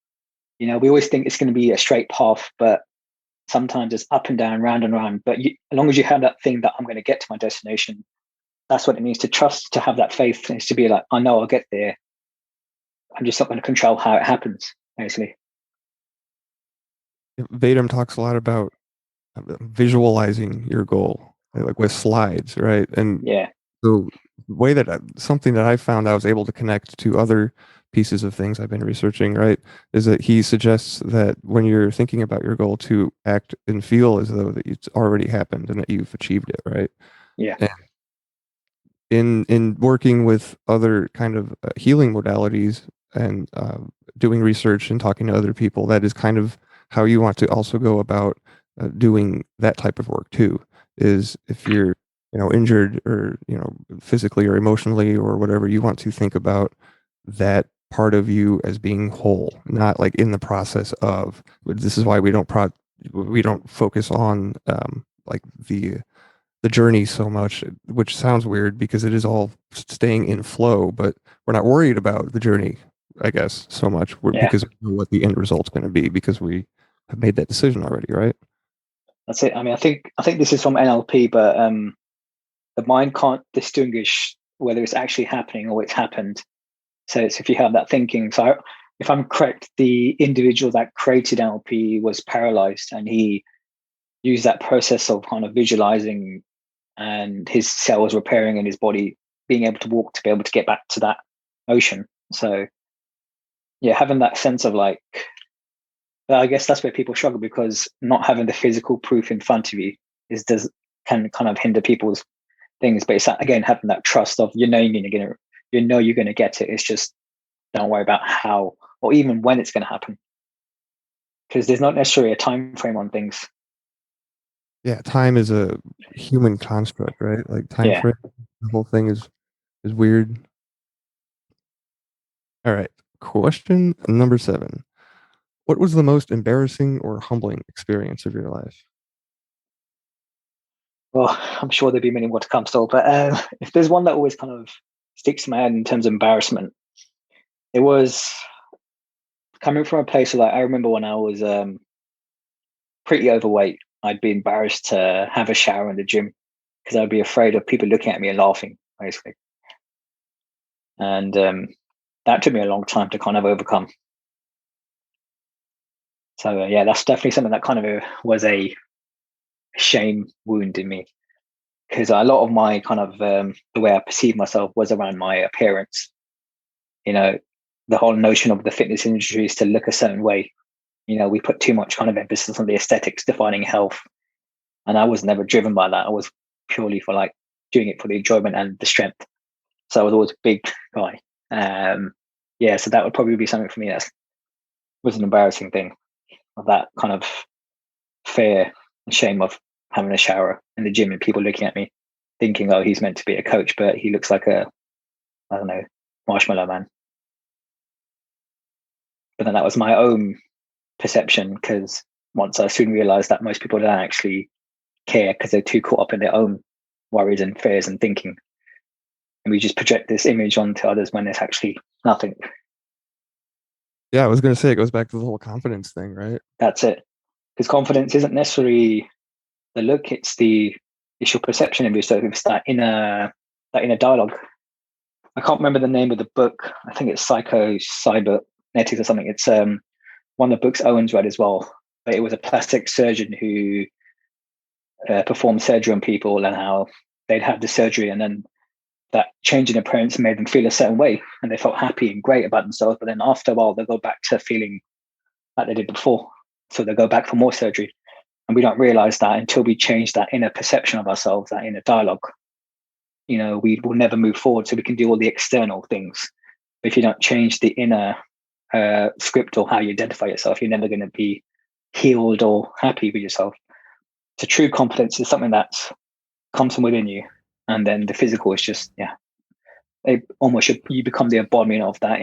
We always think it's going to be a straight path, but sometimes it's up and down, round and round. But as long as you have that thing that I'm going to get to my destination, that's what it means to trust, to have that faith. It's to be like, I know I'll get there. I'm just not going to control how it happens, basically. Vedam talks a lot about visualizing your goal, like with slides, right? And yeah, the way that something that I found I was able to connect to other pieces of things I've been researching, right, is that he suggests that when you're thinking about your goal, to act and feel as though that it's already happened and that you've achieved it, right? Yeah. And in working with other kind of healing modalities and doing research and talking to other people, that is kind of how you want to also go about doing that type of work too. Is if you're injured or physically or emotionally or whatever, you want to think about that part of you as being whole, not like in the process of. This is why we don't focus on like the journey so much, which sounds weird because it is all staying in flow, but we're not worried about the journey, I guess, so much because we know what the end result's going to be, because we have made that decision already, right? That's it. I mean, I think this is from NLP, but the mind can't distinguish whether it's actually happening or it's happened. So it's if you have that thinking. So if I'm correct, the individual that created NLP was paralyzed, and he used that process of kind of visualizing and his cells repairing in his body, being able to walk, to be able to get back to that motion. So yeah, having that sense of like, I guess that's where people struggle, because not having the physical proof in front of you can kind of hinder people's things. But it's again having that trust of you're going to get it. It's just don't worry about how or even when it's going to happen, because there's not necessarily a time frame on things. Yeah, time is a human construct, right? Like time frame, the whole thing is weird. All right, question number 7. What was the most embarrassing or humbling experience of your life? Well, I'm sure there'd be many more to come still, but if there's one that always kind of sticks in my head in terms of embarrassment, it was coming from a place like, I remember when I was pretty overweight, I'd be embarrassed to have a shower in the gym because I'd be afraid of people looking at me and laughing, basically. And that took me a long time to kind of overcome. So yeah, that's definitely something that kind of was a shame wound in me, because a lot of my kind of the way I perceive myself was around my appearance. The whole notion of the fitness industry is to look a certain way. We put too much kind of emphasis on the aesthetics defining health, and I was never driven by that. I was purely for like doing it for the enjoyment and the strength. So I was always a big guy. So that would probably be something for me that was an embarrassing thing, of that kind of fear and shame of having a shower in the gym and people looking at me thinking, oh, he's meant to be a coach, but he looks like I don't know, marshmallow man. But then that was my own perception, because once I soon realized that most people don't actually care because they're too caught up in their own worries and fears and thinking. And we just project this image onto others when it's actually nothing. Yeah, I was going to say it goes back to the whole confidence thing, right? That's it. Because confidence isn't necessarily the look, it's your perception of yourself. It's that inner dialogue. I can't remember the name of the book. I think it's Cybernetics or something. It's one of the books Owen's read as well. But it was a plastic surgeon who performed surgery on people, and how they'd have the surgery, and then that change in appearance made them feel a certain way, and they felt happy and great about themselves. But then after a while, they'll go back to feeling like they did before. So they'll go back for more surgery. And we don't realize that until we change that inner perception of ourselves, that inner dialogue. We will never move forward. So we can do all the external things. But if you don't change the inner script or how you identify yourself, you're never going to be healed or happy with yourself. So true confidence is something that comes from within you. And then the physical is just, you become the embodiment of that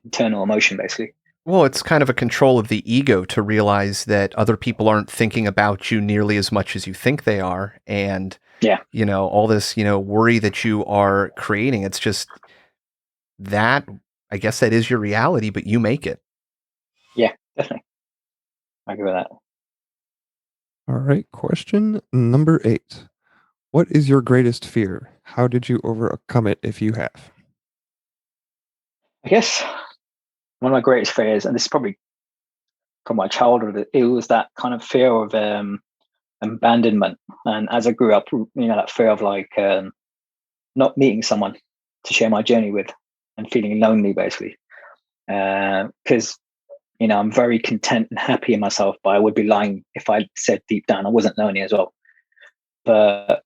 internal emotion, basically. Well, it's kind of a control of the ego to realize that other people aren't thinking about you nearly as much as you think they are. And, all this, worry that you are creating, it's just that, I guess that is your reality, but you make it. Yeah, definitely. I agree with that. All right. Question number 8. What is your greatest fear? How did you overcome it, if you have? I guess one of my greatest fears, and this is probably from my childhood, it was that kind of fear of abandonment. And as I grew up, that fear of like not meeting someone to share my journey with, and feeling lonely, basically. Because I'm very content and happy in myself, but I would be lying if I said deep down I wasn't lonely as well. But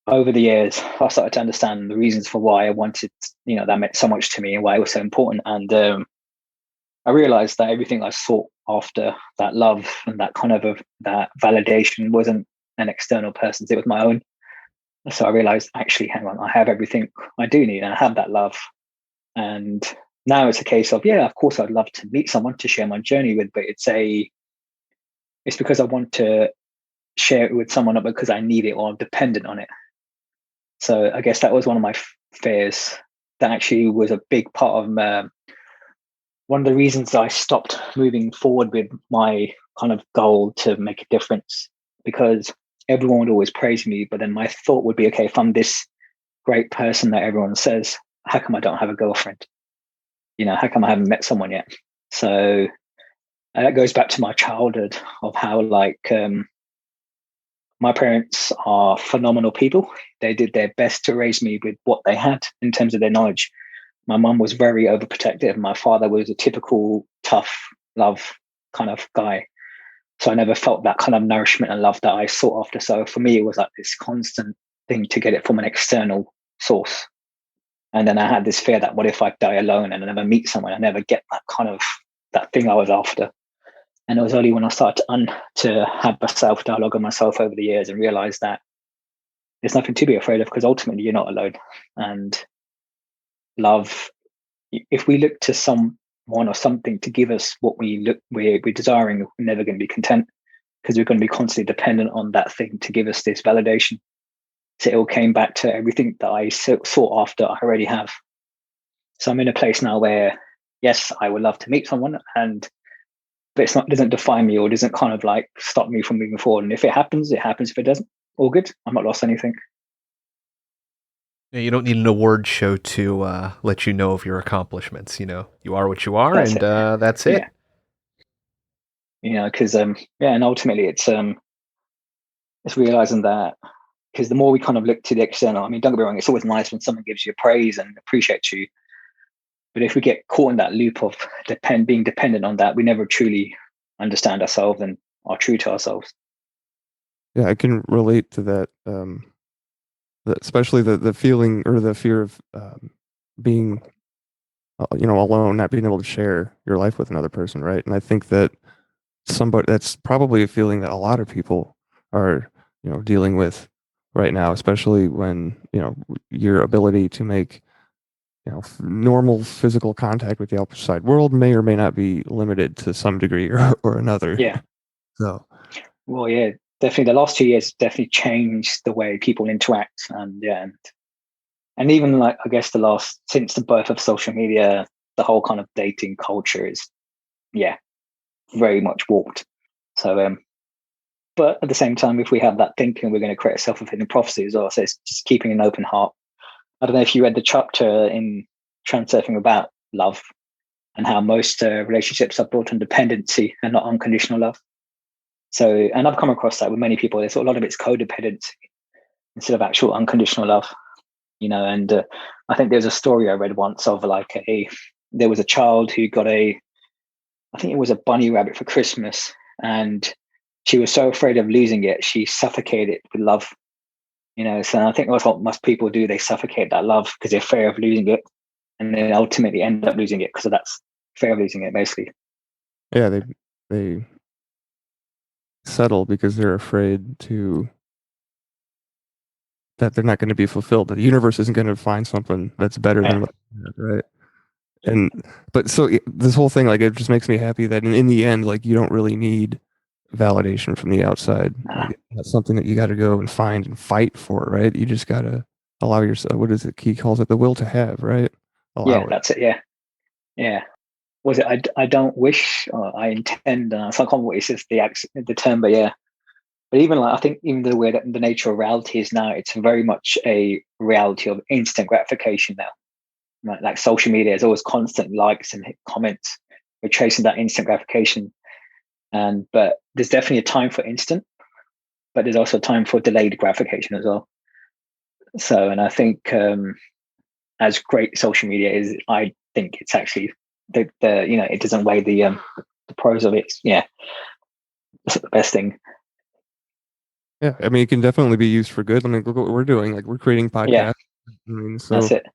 over the years, I started to understand the reasons for why I wanted, that meant so much to me and why it was so important. And I realized that everything I sought after, that love and that kind of that validation, wasn't an external person's, it was my own. So I realized, actually, hang on, I have everything I do need, and I have that love. And now it's a case of, of course, I'd love to meet someone to share my journey with, but it's because I want to share it with someone, not because I need it or I'm dependent on it. So I guess that was one of my fears. That actually was a big part of one of the reasons I stopped moving forward with my kind of goal to make a difference, because everyone would always praise me. But then my thought would be, okay, if I'm this great person that everyone says, how come I don't have a girlfriend? How come I haven't met someone yet? So that goes back to my childhood, of how my parents are phenomenal people. They did their best to raise me with what they had in terms of their knowledge. My mum was very overprotective. My father was a typical tough love kind of guy. So I never felt that kind of nourishment and love that I sought after. So for me, it was like this constant thing to get it from an external source. And then I had this fear that, what if I die alone and I never meet someone? I never get that kind of, that thing I was after. And it was only when I started to have a self-dialogue on myself over the years and realize that there's nothing to be afraid of, because ultimately you're not alone. And love, if we look to someone or something to give us what we're desiring, we're never going to be content, because we're going to be constantly dependent on that thing to give us this validation. So it all came back to everything that I sought after, I already have. So I'm in a place now where, yes, I would love to meet someone, but it doesn't define me, or doesn't kind of like stop me from moving forward. And if it happens, it happens. If it doesn't, all good. I'm not lost anything. Yeah, you don't need an award show to let you know of your accomplishments. You are what you are, That's and it. that's it. Because and ultimately it's realizing that, because the more we kind of look to the external, I mean, don't get me wrong, it's always nice when someone gives you praise and appreciates you, but if we get caught in that loop of being dependent on that, we never truly understand ourselves and are true to ourselves. Yeah, I can relate to that. Especially the feeling or the fear of being, alone, not being able to share your life with another person, right? And I think that that's probably a feeling that a lot of people are, dealing with right now, especially when, your ability to make, normal physical contact with the outside world may or may not be limited to some degree or another. Yeah. So, Well, yeah, definitely. The last 2 years definitely changed the way people interact, and even like I guess since the birth of social media, the whole kind of dating culture is, very much warped. So, but at the same time, if we have that thinking, we're going to create a self-fulfilling prophecy as well. So it's just keeping an open heart. I don't know if you read the chapter in Transurfing about love and how most relationships are built on dependency and not unconditional love. So, and I've come across that with many people. There's a lot of it's codependency instead of actual unconditional love, And I think there's a story I read once of there was a child who got I think it was a bunny rabbit for Christmas, and she was so afraid of losing it, she suffocated it with love. So I think that's what most people do. They suffocate that love because they're afraid of losing it, and then ultimately end up losing it because of that fear of losing it, basically. yeah, they settle because they're afraid that they're not going to be fulfilled. That the universe isn't going to find something that's better than what they had, right? But so this whole thing, like, it just makes me happy that in the end, like, you don't really need validation from the outside. Like, that's something that you got to go and find and fight for, right? You just got to allow yourself. What is it? He calls it the will to have, right? Allow it. That's it. Yeah. Was it? I don't wish. Or I intend. So I can't remember what he says the term, but yeah. But even I think even the way that the nature of reality is now, it's very much a reality of instant gratification now. Like social media is always constant likes and comments. We're chasing that instant gratification, but there's definitely a time for instant, but there's also a time for delayed gratification as well. So, and I think as great social media is, I think it's actually it doesn't weigh the pros of it. Yeah, it's the best thing. Yeah, I mean, it can definitely be used for good. I mean, look what we're doing. Like, we're creating podcasts. Yeah. I mean, so that's it.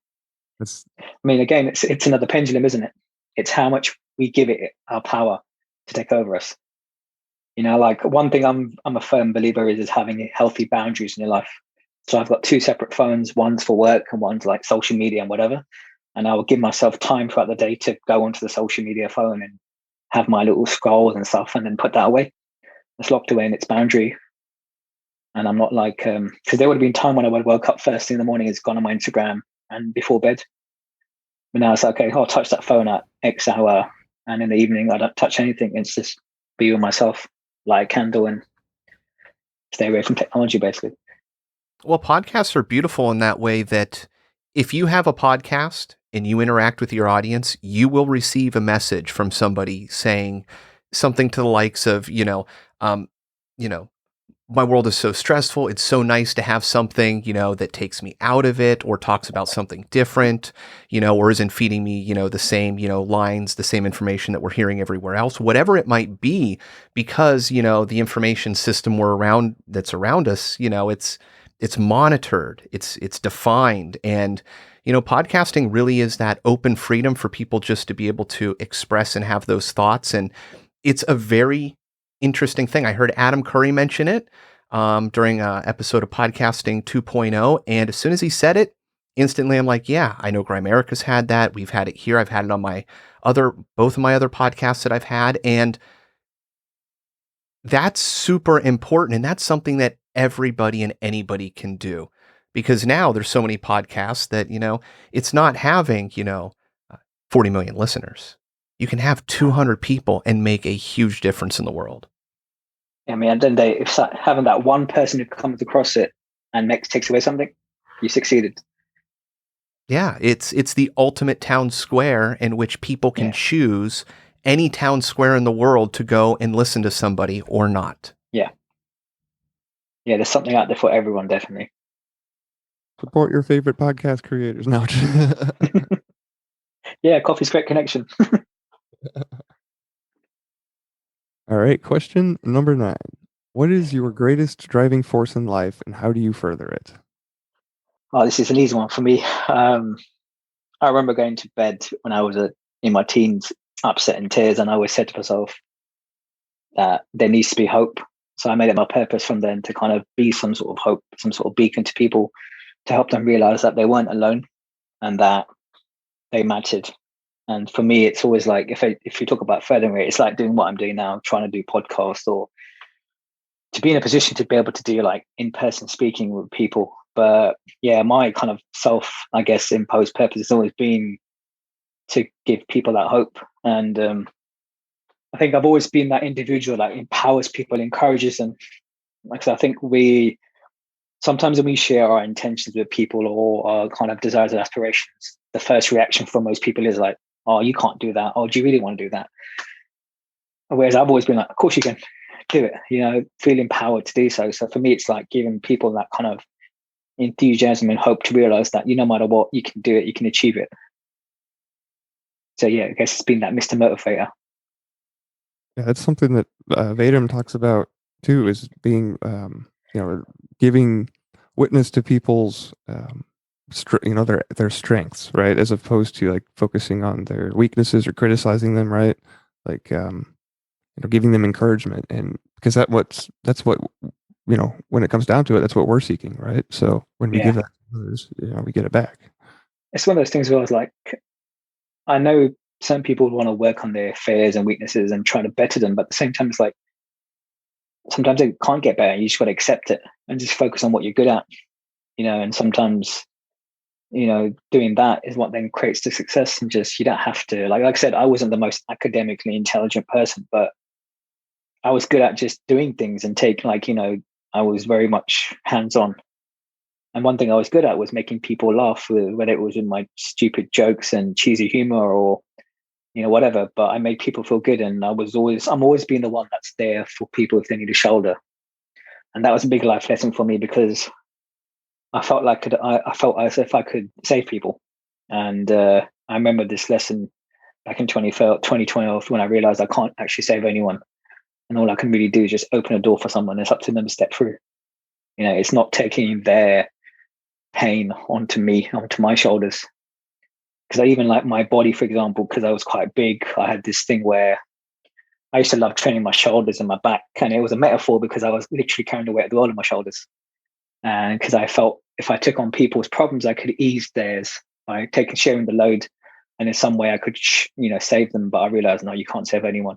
It's, I mean, again, it's another pendulum, isn't it? It's how much we give it our power to take over us. Like one thing I'm a firm believer is having healthy boundaries in your life. So I've got 2 separate phones. One's for work and one's like social media and whatever. And I will give myself time throughout the day to go onto the social media phone and have my little scrolls and stuff, and then put that away. It's locked away in its boundary. And I'm not like, because there would have been time when I would have woke up first thing in the morning, it's gone on my Instagram and before bed. But now it's like, okay, I'll touch that phone at X hour. And in the evening, I don't touch anything. It's just be with myself, light a candle, and stay away from technology, basically. Well, podcasts are beautiful in that way that if you have a podcast and you interact with your audience, you will receive a message from somebody saying something to the likes of, my world is so stressful. It's so nice to have something, that takes me out of it, or talks about something different, or isn't feeding me, the same, lines, the same information that we're hearing everywhere else, whatever it might be, because, the information system that's around us, it's monitored, it's defined. And, podcasting really is that open freedom for people just to be able to express and have those thoughts. And it's a very interesting thing. I heard Adam Curry mention it during an episode of Podcasting 2.0. And as soon as he said it, instantly I'm like, yeah, I know Grimerica's had that. We've had it here. I've had it on both of my other podcasts that I've had. And that's super important. And that's something that everybody and anybody can do, because now there's so many podcasts that, it's not having, 40 million listeners. You can have 200 people and make a huge difference in the world. I mean, at the end of the day, if having that one person who comes across it and takes away something, you succeeded. Yeah, it's the ultimate town square in which people can Yeah. choose any town square in the world to go and listen to somebody or not. Yeah, there's something out there for everyone, definitely. Support your favorite podcast creators. No. Yeah, coffee's great connection. All right. Question number 9. What is your greatest driving force in life, and how do you further it? Oh, this is an easy one for me. I remember going to bed when I was in my teens, upset in tears, and I always said to myself that there needs to be hope. So I made it my purpose from then to kind of be some sort of hope, some sort of beacon to people, to help them realize that they weren't alone and that they mattered. And for me, it's always like, if you talk about furthering it, it's like doing what I'm doing now, trying to do podcasts, or to be in a position to be able to do like in-person speaking with people. But yeah, my kind of I guess, imposed purpose has always been to give people that hope. And I think I've always been that individual that empowers people, encourages them. Like I said, I think sometimes when we share our intentions with people or our kind of desires and aspirations, the first reaction from most people is like, oh, you can't do that. Oh, do you really want to do that? Whereas I've always been like, of course you can do it, feel empowered to do so. So for me, it's like giving people that kind of enthusiasm and hope to realize that no matter what, you can do it, you can achieve it. So yeah, I guess it's been that Mr. Motivator. Yeah, that's something that Vedam talks about too, is being, giving witness to people's, their strengths, right, as opposed to like focusing on their weaknesses or criticizing them, right? Like, giving them encouragement, and because that's what when it comes down to it, that's what we're seeking, right? So when we give that to others, we get it back. It's one of those things where I was like, I know some people want to work on their fears and weaknesses and try to better them, but at the same time, it's like sometimes it can't get better. You just got to accept it and just focus on what you're good at, and sometimes, doing that is what then creates the success. And just, you don't have to, like I said, I wasn't the most academically intelligent person, but I was good at just doing things and I was very much hands-on. And one thing I was good at was making people laugh, whether it was with my stupid jokes and cheesy humor or, whatever. But I made people feel good, and I'm always being the one that's there for people if they need a shoulder. And that was a big life lesson for me, because I felt like I felt as if I could save people. And I remember this lesson back in 2012 when I realized I can't actually save anyone. And all I can really do is just open a door for someone. It's up to them to step through. It's not taking their pain onto my shoulders. Because I even like my body, for example, because I was quite big, I had this thing where I used to love training my shoulders and my back. And it was a metaphor because I was literally carrying the weight of the world on my shoulders. And because I felt if I took on people's problems, I could ease theirs by sharing the load. And in some way I could, save them. But I realized, no, you can't save anyone.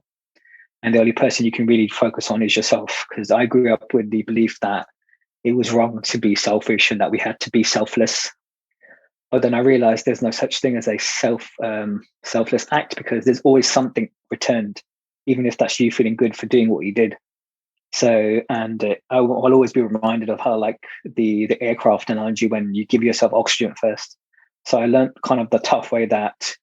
And the only person you can really focus on is yourself. Because I grew up with the belief that it was wrong to be selfish and that we had to be selfless. But then I realized there's no such thing as a selfless act, because there's always something returned, even if that's you feeling good for doing what you did. So, and I'll always be reminded of how, like the aircraft analogy, when you give yourself oxygen first. So I learned kind of the tough way that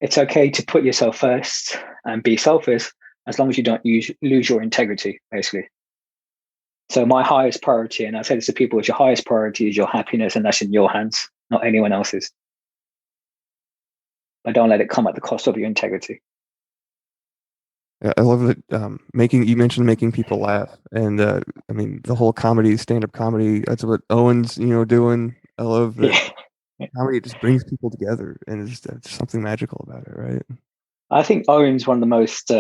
it's okay to put yourself first and be selfish, as long as you don't lose your integrity, basically. So my highest priority, and I say this to people, is your highest priority is your happiness, and that's in your hands, not anyone else's. But don't let it come at the cost of your integrity. Yeah, I love that. You mentioned making people laugh, and the whole stand-up comedy. That's what Owen's, doing. I love that. Yeah. Comedy just brings people together, and it's something magical about it, right? I think Owen's one of the most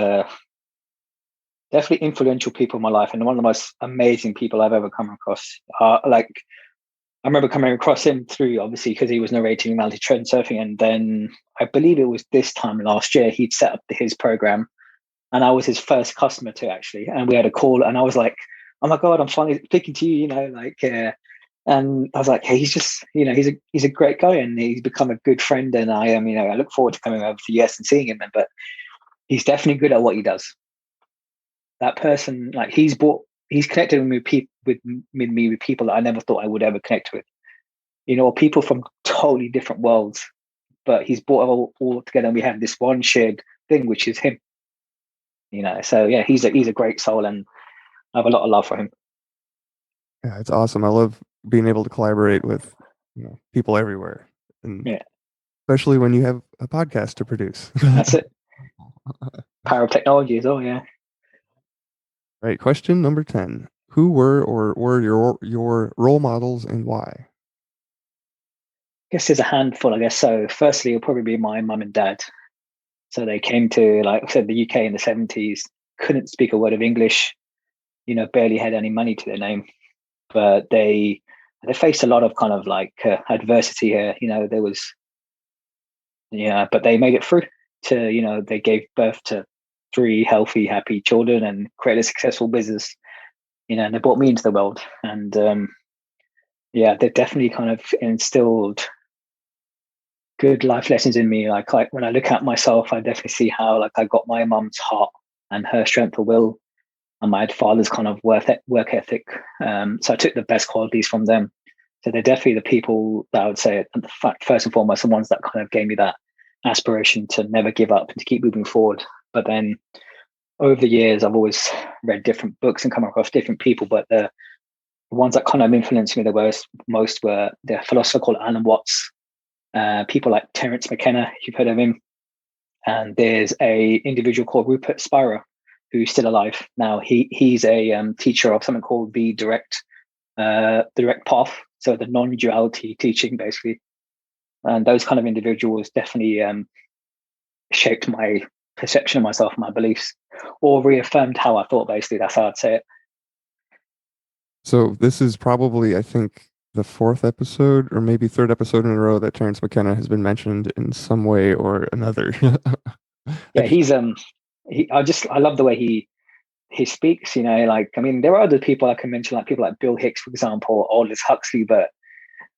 definitely influential people in my life, and one of the most amazing people I've ever come across. I remember coming across him through, obviously, because he was narrating multi-trend surfing, and then I believe it was this time last year he'd set up his program, and I was his first customer too, actually. And we had a call, and I was like, "Oh my god, I'm finally speaking to you," and I was like, "Hey, he's just, he's a great guy, and he's become a good friend, and I am, I look forward to coming over to the US and seeing him." But he's definitely good at what he does. That person, like he's connected with me with people that I never thought I would ever connect with. people from totally different worlds, but he's brought all together, and we have this one shared thing, which is him. So yeah, he's a great soul, and I have a lot of love for him. Yeah, it's awesome. I love being able to collaborate with people everywhere, and Yeah. especially when you have a podcast to produce. That's it. Power of technology as well. Yeah. Right. Question number 10. Who were your role models and why? I guess there's a handful, I guess. So firstly, it'll probably be my mum and dad. So they came to, like I said, the UK in the 70s, couldn't speak a word of English, barely had any money to their name. But they faced a lot of kind of like adversity here. There was, but they made it through to, they gave birth to 3 healthy, happy children and created a successful business, and they brought me into the world. And they definitely kind of instilled good life lessons in me. Like when I look at myself, I definitely see how like I got my mum's heart and her strength of will, and my father's kind of work ethic. So I took the best qualities from them. So they're definitely the people that I would say, first and foremost, the ones that kind of gave me that aspiration to never give up and to keep moving forward. But then over the years, I've always read different books and come across different people. But the ones that kind of influenced me the most were the philosopher called Alan Watts, people like Terence Mckenna, you've heard of him. And there's a individual called Rupert Spira, who's still alive now. He's a teacher of something called the direct path, so the non-duality teaching, basically. And those kind of individuals definitely shaped my perception of myself, my beliefs, or reaffirmed how I thought. Basically, that's how I'd say it. So this is probably, I think, the 4th episode or maybe 3rd episode in a row that Terence McKenna has been mentioned in some way or another. Yeah, he's I love the way he speaks. Like, I mean, there are other people I can mention, like people like Bill Hicks, for example, or Aldous Huxley, but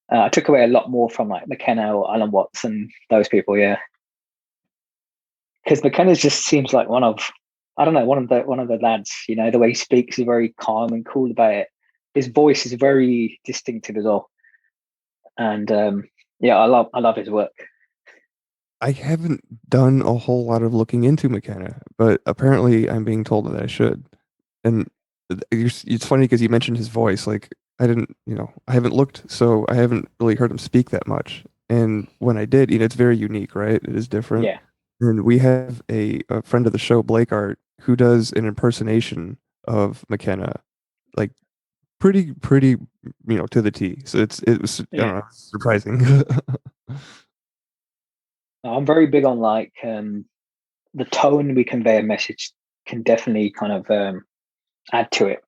I took away a lot more from like McKenna or Alan Watts and those people. Yeah, because McKenna just seems like one of the lads. The way he speaks is very calm and cool about it. His voice is very distinctive as well, and I love his work. I haven't done a whole lot of looking into McKenna, but apparently I'm being told that I should. And it's funny because you mentioned his voice. Like I haven't looked, so I haven't really heard him speak that much. And when I did, it's very unique, right? It is different. Yeah. And we have a friend of the show, Blake Art, who does an impersonation of McKenna, like pretty, to the T. So it was I don't know, surprising. I'm very big on like the tone we convey a message can definitely kind of add to it,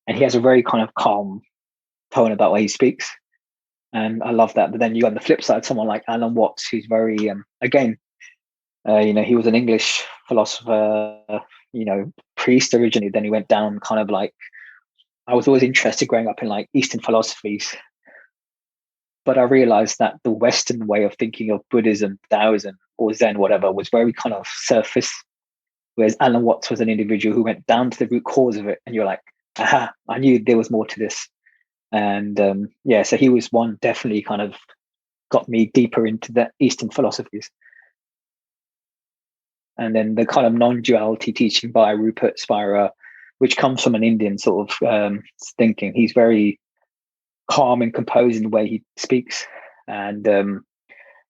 and he has a very kind of calm tone about way he speaks, and I love that. But then you got on the flip side someone like Alan Watts, who's very again, he was an English philosopher, priest originally. Then he went down kind of like, I was always interested growing up in like Eastern philosophies. But I realized that the Western way of thinking of Buddhism, Taoism, or Zen, whatever, was very kind of surface. Whereas Alan Watts was an individual who went down to the root cause of it. And you're like, aha, I knew there was more to this. And so he was one definitely kind of got me deeper into the Eastern philosophies. And then the kind of non-duality teaching by Rupert Spira, which comes from an Indian sort of thinking. He's very calm and composed in the way he speaks, and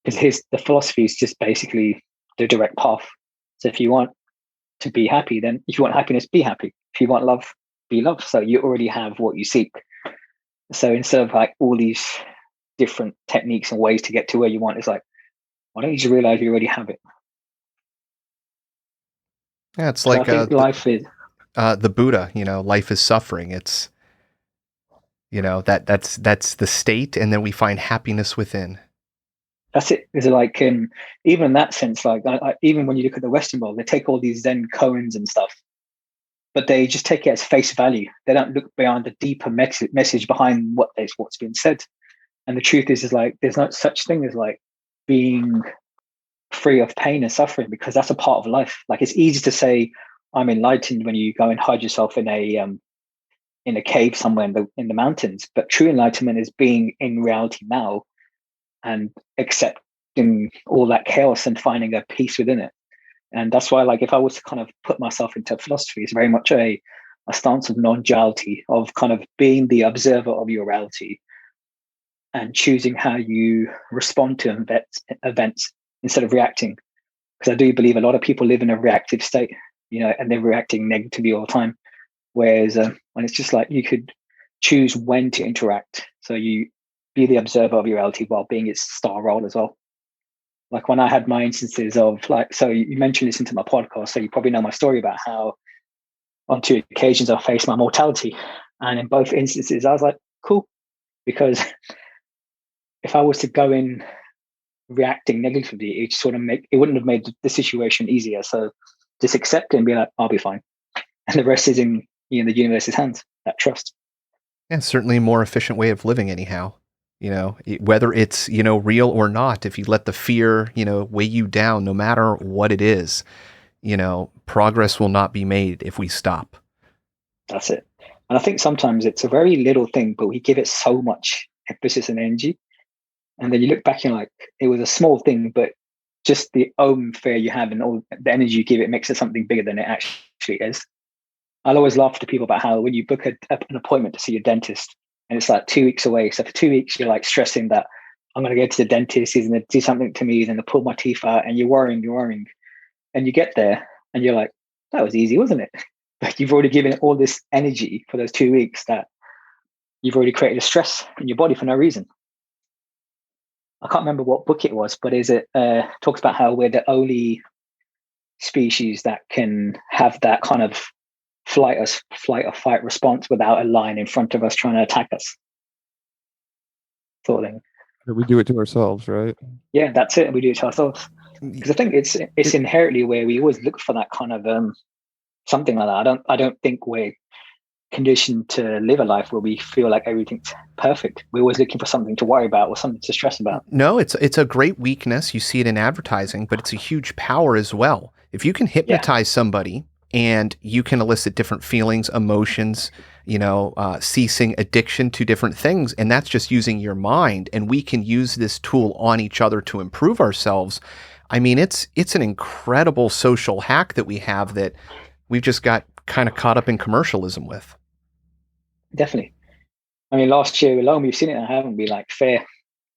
because the philosophy is just basically the direct path. So if you want to be happy, then if you want happiness, be happy. If you want love, be loved. So you already have what you seek. So instead of like all these different techniques and ways to get to where you want, it's like, why don't you just realize you already have it? Yeah, it's like I think life is the Buddha. Life is suffering. It's that's the state, and then we find happiness within. That's it. It's like even in that sense, like even when you look at the Western world, they take all these Zen koans and stuff, but they just take it as face value. They don't look beyond the deeper message behind what's been said. And the truth is like there's no such thing as like being free of pain and suffering, because that's a part of life. Like it's easy to say I'm enlightened when you go and hide yourself in in a cave somewhere in the mountains. But true enlightenment is being in reality now and accepting all that chaos and finding a peace within it. And that's why, like, if I was to kind of put myself into philosophy, it's very much a stance of non-duality, of kind of being the observer of your reality and choosing how you respond to events instead of reacting. Because I do believe a lot of people live in a reactive state, and they're reacting negatively all the time. Whereas when it's just like you could choose when to interact. So you be the observer of your reality while being its star role as well. Like when I had my instances of like, so you mentioned listening to my podcast, so you probably know my story about how on 2 occasions I faced my mortality. And in both instances, I was like, cool. Because if I was to go in reacting negatively, it wouldn't have made the situation easier. So just accept it and be like, I'll be fine. And the rest is in the universe's hands, that trust. Yeah, certainly a more efficient way of living anyhow. Whether it's, real or not, if you let the fear, weigh you down, no matter what it is, progress will not be made if we stop. That's it. And I think sometimes it's a very little thing, but we give it so much emphasis and energy. And then you look back and like, it was a small thing, but just the own fear you have and all the energy you give it makes it something bigger than it actually is. I'll always laugh to people about how when you book an appointment to see a dentist and it's like 2 weeks away. So for 2 weeks, you're like stressing that I'm going to go to the dentist. He's going to do something to me. He's going to pull my teeth out, and you're worrying. And you get there and you're like, that was easy, wasn't it? But you've already given it all this energy for those 2 weeks that you've already created a stress in your body for no reason. I can't remember what book it was, but talks about how we're the only species that can have that kind of flight or fight response without a lion in front of us trying to attack us. Sort of thing. We do it to ourselves, right? Yeah, that's it. We do it to ourselves. Because I think it's inherently where we always look for that kind of something like that. I don't think we're conditioned to live a life where we feel like everything's perfect. We're always looking for something to worry about or something to stress about. No, it's a great weakness. You see it in advertising, but it's a huge power as well. If you can hypnotize somebody and you can elicit different feelings, emotions, ceasing addiction to different things, and that's just using your mind, and we can use this tool on each other to improve ourselves. I mean, it's an incredible social hack that we have that we've just got kind of caught up in commercialism with. Definitely. I mean, last year alone, we've seen it, haven't we? Like fair,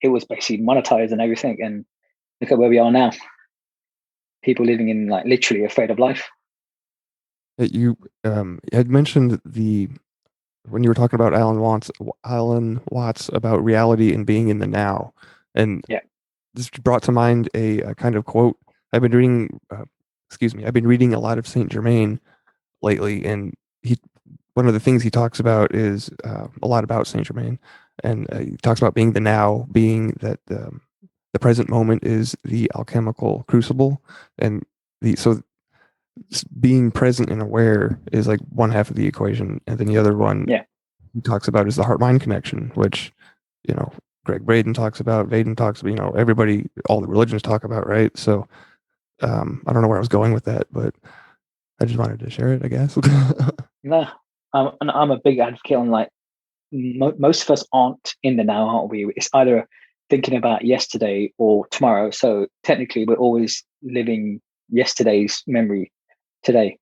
it was basically monetized and everything, and look at where we are now. People living in like literally afraid of life. You had mentioned when you were talking about Alan Watts about reality and being in the now, and this brought to mind a kind of quote. I've been reading a lot of Saint Germain lately, and one of the things he talks about is a lot about Saint Germain, and he talks about being the now, being that the present moment is the alchemical crucible, and so being present and aware is like one half of the equation, and then the other one he talks about is the heart-mind connection, which Greg Braden talks about, Vaden talks about, everybody, all the religions talk about, right? So I don't know where I was going with that, but I just wanted to share it, I guess. No, I'm a big advocate on like most of us aren't in the now, aren't we? It's either thinking about yesterday or tomorrow. So technically, we're always living yesterday's memory today,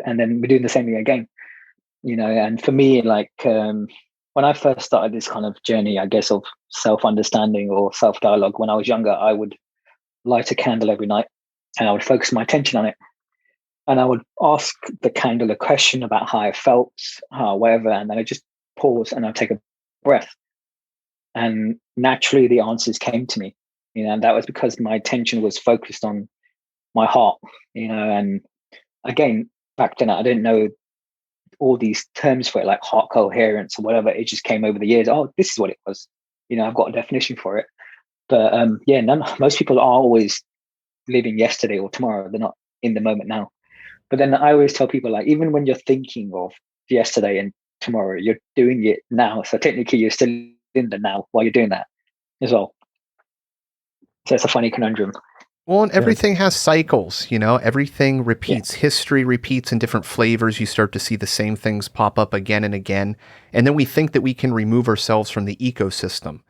and then we're doing the same thing again. And for me, like when I first started this kind of journey, I guess, of self-understanding or self-dialogue, when I was younger, I would light a candle every night and I would focus my attention on it. And I would ask the candle a question about how I felt, whatever, and then I just pause and I'd take a breath. And naturally the answers came to me, and that was because my attention was focused on my heart, and again, back then I didn't know all these terms for it, like heart coherence or whatever. It just came over the years. Oh, this is what it was. I've got a definition for it. But most people are always living yesterday or tomorrow. They're not in the moment now. But then I always tell people, like, even when you're thinking of yesterday and tomorrow, you're doing it now. So technically you're still in the now while you're doing that as well. So it's a funny conundrum. Well, and everything has cycles, everything repeats. History repeats in different flavors. You start to see the same things pop up again and again. And then we think that we can remove ourselves from the ecosystem.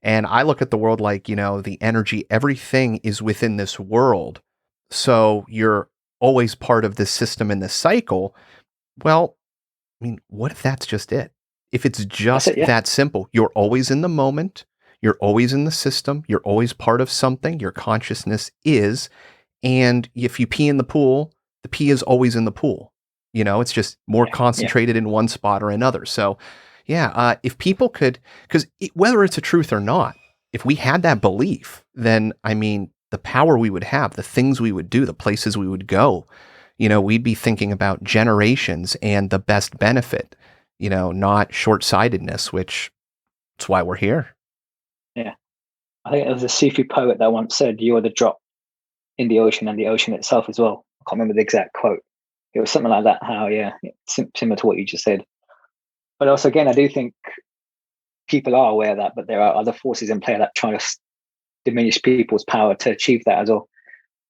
And I look at the world like, the energy, everything is within this world. So you're always part of this system and this cycle. Well, I mean, what if that's just it? If it's just that simple, you're always in the moment. You're always in the system. You're always part of something. Your consciousness is. And if you pee in the pool, the pee is always in the pool. It's just more concentrated in one spot or another. So, if people could, because whether it's a truth or not, if we had that belief, then, I mean, the power we would have, the things we would do, the places we would go, we'd be thinking about generations and the best benefit, not short-sightedness, which is why we're here. Yeah. I think there was a Sufi poet that once said, "You are the drop in the ocean and the ocean itself as well." I can't remember the exact quote. It was something like that, similar to what you just said. But also, again, I do think people are aware of that, but there are other forces in play that try to diminish people's power to achieve that as well,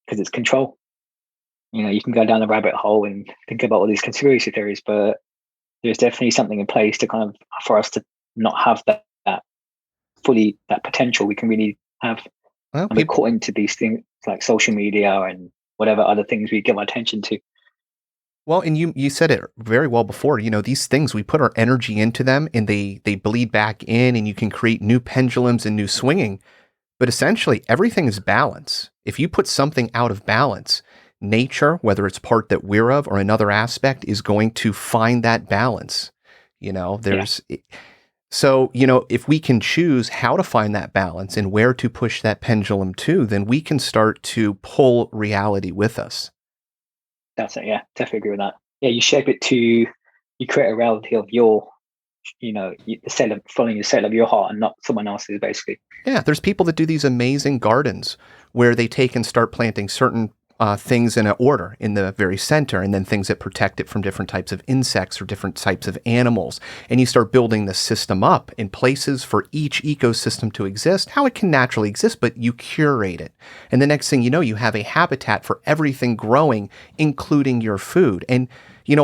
because it's control. You can go down the rabbit hole and think about all these conspiracy theories, but there's definitely something in place to kind of, for us to not have that potential we can really have. Well, and we're caught into these things like social media and whatever other things we give our attention to. Well, and you said it very well before, these things, we put our energy into them and they bleed back in, and you can create new pendulums and new swinging. But essentially everything is balance. If you put something out of balance, nature, whether it's part that we're of or another aspect, is going to find that balance. So, if we can choose how to find that balance and where to push that pendulum to, then we can start to pull reality with us. That's it. Yeah, definitely agree with that. Yeah, you shape it you create a reality of your, following the set of your heart and not someone else's, basically. Yeah, there's people that do these amazing gardens where they take and start planting certain things in an order in the very center, and then things that protect it from different types of insects or different types of animals. And you start building the system up in places for each ecosystem to exist, how it can naturally exist, but you curate it. And the next thing you know, you have a habitat for everything growing, including your food. And,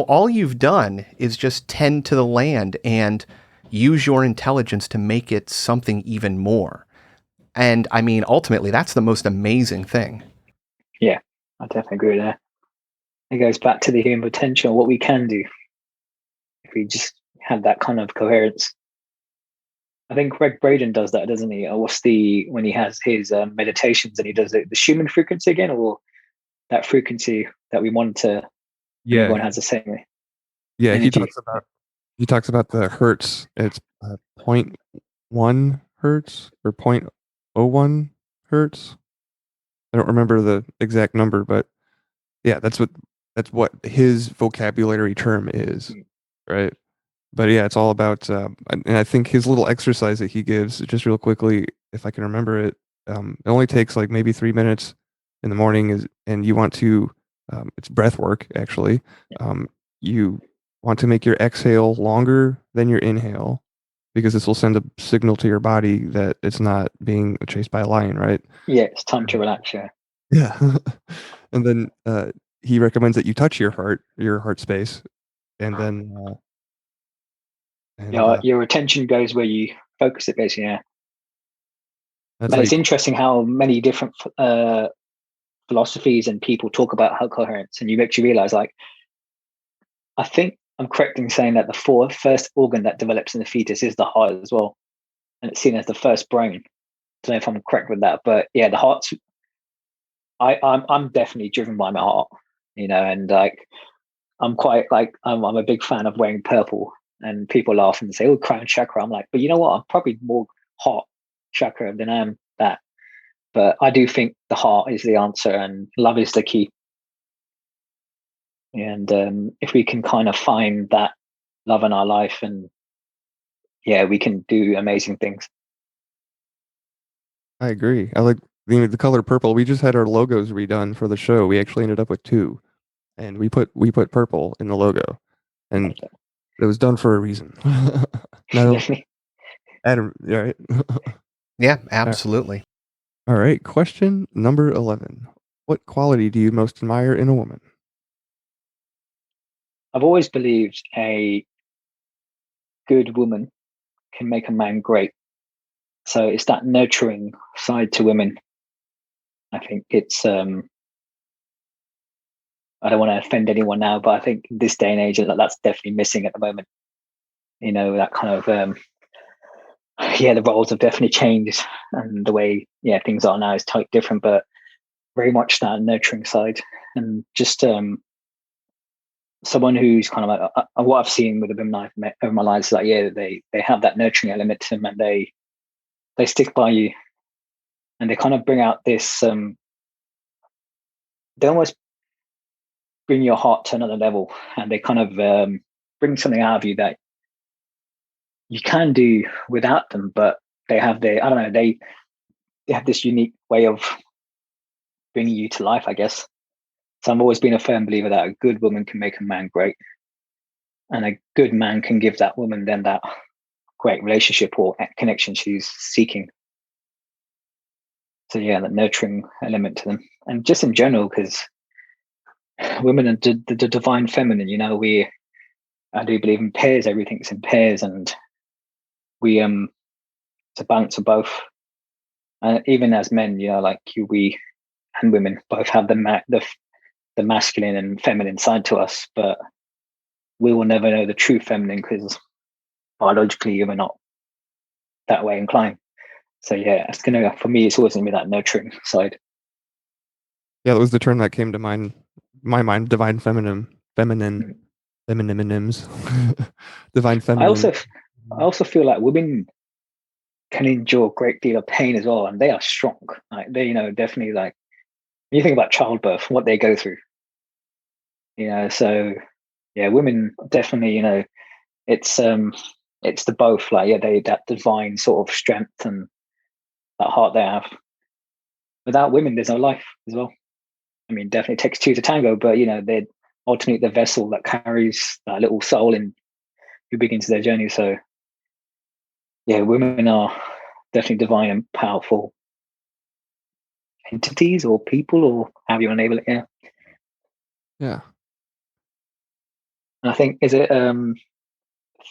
all you've done is just tend to the land and use your intelligence to make it something even more. And I mean, ultimately, that's the most amazing thing. Yeah. I definitely agree with that. It goes back to the human potential, what we can do if we just have that kind of coherence. I think Braden does that, doesn't he? Or when he has his meditations and he does the Schumann frequency again, or that frequency that we want to. Yeah, everyone has the same. Yeah, energy. he talks about the hertz. It's 0.1 hertz or 0.01 hertz. I don't remember the exact number, but yeah, that's what his vocabulary term is, right? But yeah, it's all about, and I think his little exercise that he gives, just real quickly, if I can remember it, it only takes like maybe 3 minutes in the morning, and you want to, it's breath work actually. You want to make your exhale longer than your inhale, because this will send a signal to your body that it's not being chased by a lion, right? Yeah, it's time to relax. Yeah. And then he recommends that you touch your heart space, and then your attention goes where you focus it, basically. Yeah. That's But it's interesting how many different philosophies and people talk about coherence, and you actually realize, like, I think I'm correct in saying that the first organ that develops in the fetus is the heart as well, and it's seen as the first brain. I don't know if I'm correct with that, but yeah, the heart's. I'm definitely driven by my heart, and like I'm quite like I'm a big fan of wearing purple, and people laugh and say, "Oh, crown chakra." I'm like, but you know what? I'm probably more heart chakra than I am that. But I do think the heart is the answer, and love is the key. And if we can kind of find that love in our life, and we can do amazing things. I agree. I like the color purple. We just had our logos redone for the show. We actually ended up with 2, and we put purple in the logo, and it was done for a reason. Adam, right? Yeah, absolutely. All right. Question number 11. What quality do you most admire in a woman? I've always believed a good woman can make a man great. So it's that nurturing side to women. I think it's I don't want to offend anyone now, but I think this day and age that's definitely missing at the moment. That kind of the roles have definitely changed, and the way things are now is totally different, but very much that nurturing side, and just someone who's kind of like what I've seen with the women I've met over my life is like they have that nurturing element to them, and they stick by you, and they kind of bring out this they almost bring your heart to another level, and they kind of bring something out of you that you can do without them, but they have their, I don't know, they have this unique way of bringing you to life, I guess. So I've always been a firm believer that a good woman can make a man great, and a good man can give that woman then that great relationship or connection she's seeking. So that nurturing element to them, and just in general, because women are the divine feminine. I do believe in pairs. Everything's in pairs, and we it's a balance of both. And even as men, we and women both have the masculine and feminine side to us, but we will never know the true feminine because biologically we're not that way inclined. So it's for me, it's always gonna be that nurturing side. Yeah, that was the term that came to my mind. Divine feminine, femininims, divine feminine. I also feel like women can endure a great deal of pain as well, and they are strong. Like they, definitely like when you think about childbirth, what they go through. So women definitely, it's the both. Like they that divine sort of strength and that heart they have. Without women, there's no life as well. I mean, definitely takes two to tango, but they're ultimately the vessel that carries that little soul in who begins their journey. So women are definitely divine and powerful entities or people, or however you want to label it. Yeah. And I think, is it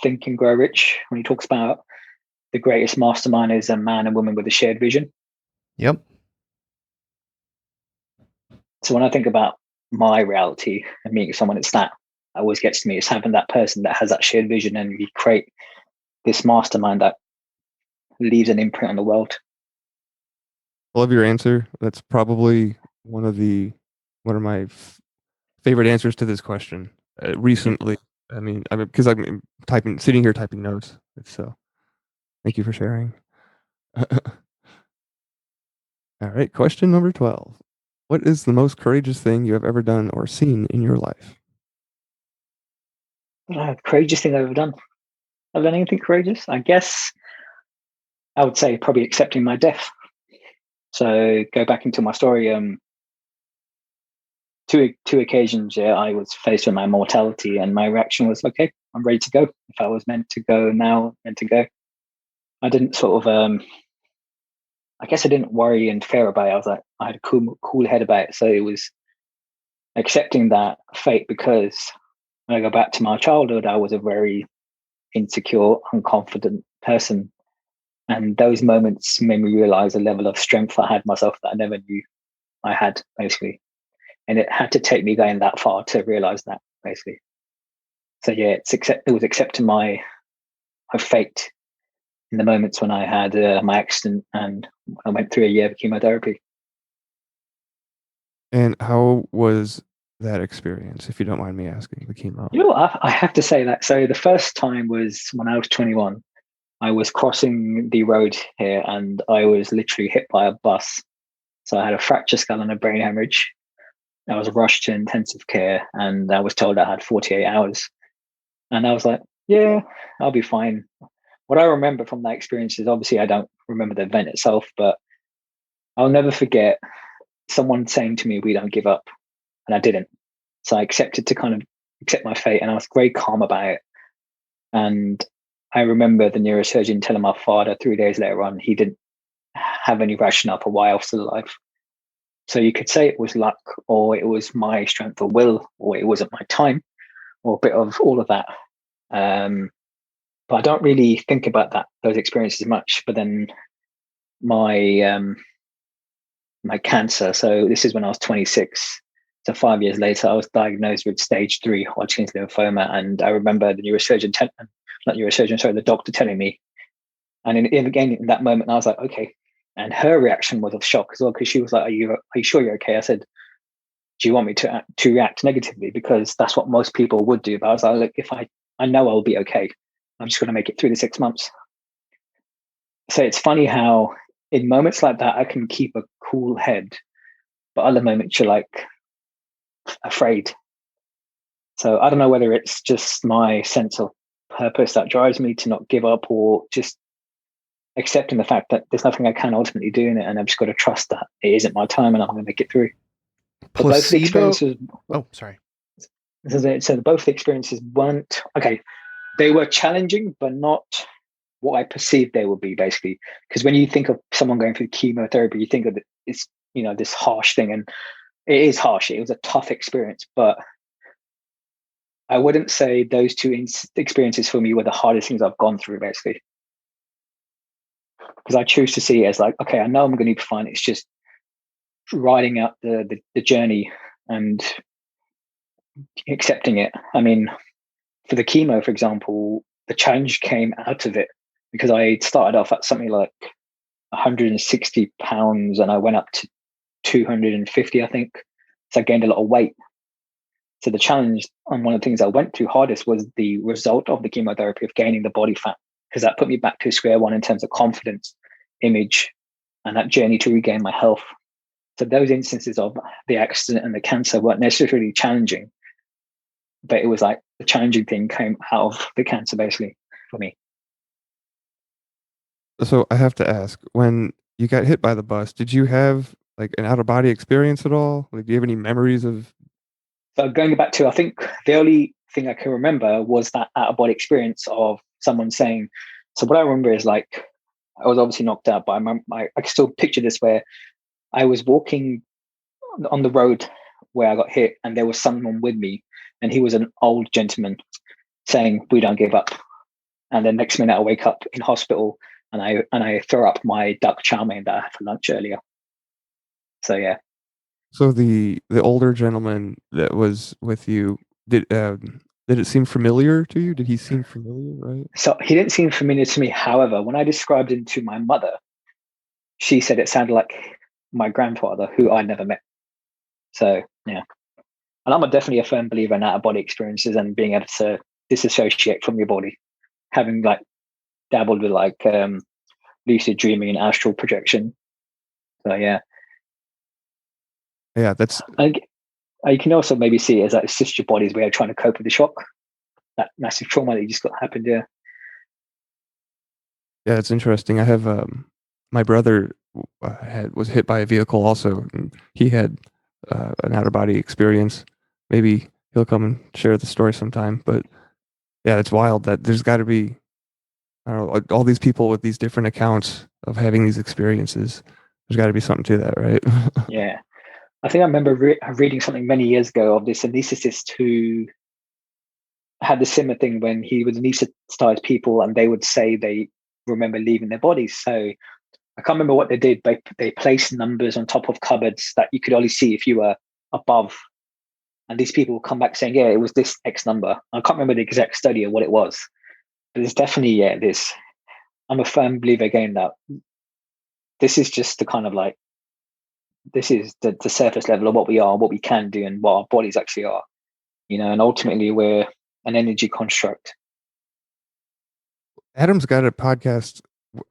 Think and Grow Rich, when he talks about the greatest mastermind is a man and woman with a shared vision? Yep. So when I think about my reality and meeting someone, it's that always gets to me. It's having that person that has that shared vision, and we create this mastermind that leaves an imprint on the world. I love your answer. That's probably one of my favorite answers to this question recently. I mean, because I'm sitting here typing notes. So, thank you for sharing. All right, question number 12. What is the most courageous thing you have ever done or seen in your life? Courageous thing I've ever done. I've done anything courageous? I guess I would say probably accepting my death. So go back into my story. Two occasions, I was faced with my mortality, and my reaction was, okay, I'm ready to go. If I was meant to go now, meant to go. I didn't sort of, I guess I didn't worry and fear about it. I was like, I had a cool head about it. So it was accepting that fate, because when I go back to my childhood, I was a very insecure, unconfident person. And those moments made me realize a level of strength I had myself that I never knew I had, basically. And it had to take me going that far to realize that, basically. So it was accepting my fate in the moments when I had my accident and I went through a year of chemotherapy. And how was that experience, if you don't mind me asking, the chemo? I have to say that. So the first time was when I was 21. I was crossing the road here and I was literally hit by a bus. So I had a fractured skull and a brain hemorrhage. I was rushed to intensive care and I was told I had 48 hours. And I was like, yeah, I'll be fine. What I remember from that experience is, obviously I don't remember the event itself, but I'll never forget someone saying to me, we don't give up. And I didn't. So I accepted to kind of accept my fate, and I was very calm about it. And I remember the neurosurgeon telling my father 3 days later on he didn't have any rationale for why I was still alive. So you could say it was luck, or it was my strength of will, or it wasn't my time, or a bit of all of that. But I don't really think about those experiences much. But then my cancer. So this is when I was 26. So 5 years later, I was diagnosed with stage 3 Hodgkin's lymphoma, and I remember the doctor telling me. And again, in that moment, I was like, okay. And her reaction was of shock as well, because she was like, "Are you sure you're okay?" I said, "Do you want me to react negatively? Because that's what most people would do." But I was like, "Look, if I know I'll be okay. I'm just going to make it through the 6 months." So it's funny how in moments like that, I can keep a cool head, but other moments you're like afraid. So I don't know whether it's just my sense of purpose that drives me to not give up, or just accepting the fact that there's nothing I can ultimately do in it, and I've just got to trust that it isn't my time and I'm going to make it through. But both the experiences. Oh, sorry. So both the experiences weren't okay. They were challenging, but not what I perceived they would be, basically. Because when you think of someone going through chemotherapy, you think of it's this harsh thing, and it is harsh. It was a tough experience, but I wouldn't say those two experiences for me were the hardest things I've gone through, basically. Because I choose to see it as like, okay, I know I'm going to be fine. It's just riding out the journey and accepting it. I mean, for the chemo, for example, the challenge came out of it because I started off at something like 160 pounds and I went up to 250, I think. So I gained a lot of weight. So the challenge, and one of the things I went through hardest, was the result of the chemotherapy of gaining the body fat, because that put me back to square one in terms of confidence, image, and that journey to regain my health. So those instances of the accident and the cancer weren't necessarily challenging, but it was like the challenging thing came out of the cancer, basically, for me. So I have to ask, when you got hit by the bus, did you have like an out of body experience at all? Like, do you have any memories of? So going back to, I think the only thing I can remember was that out of body experience of someone saying. So what I remember is like, I was obviously knocked out, but I can still picture this, where I was walking on the road where I got hit, and there was someone with me, and he was an old gentleman saying, "We don't give up." And then next minute I wake up in hospital and I throw up my duck chow mein that I had for lunch earlier. So yeah. So the older gentleman that was with you, did it seem familiar to you? Did he seem familiar, right? So he didn't seem familiar to me. However, when I described him to my mother, she said it sounded like my grandfather, who I never met. So yeah. And I'm definitely a firm believer in out-of-body experiences and being able to disassociate from your body, having like dabbled with like lucid dreaming and astral projection. So yeah. Yeah, that's. You can also maybe see it as like it's just your body's way of trying to cope with the shock, that massive trauma that you just got happened. Yeah. Yeah, it's interesting. I have my brother was hit by a vehicle also, and he had an out of body experience. Maybe he'll come and share the story sometime. But yeah, it's wild that there's got to be, I don't know, all these people with these different accounts of having these experiences. There's got to be something to that, right? Yeah. I think I remember reading something many years ago of this anesthetist who had the similar thing when he would anesthetize people and they would say they remember leaving their bodies. So I can't remember what they did, but they placed numbers on top of cupboards that you could only see if you were above. And these people would come back saying, yeah, it was this X number. I can't remember the exact study or what it was. But it's definitely, this. I'm a firm believer again that this is just the kind of like, this is the surface level of what we are, what we can do, and what our bodies actually are. And ultimately we're an energy construct. Adam's got a podcast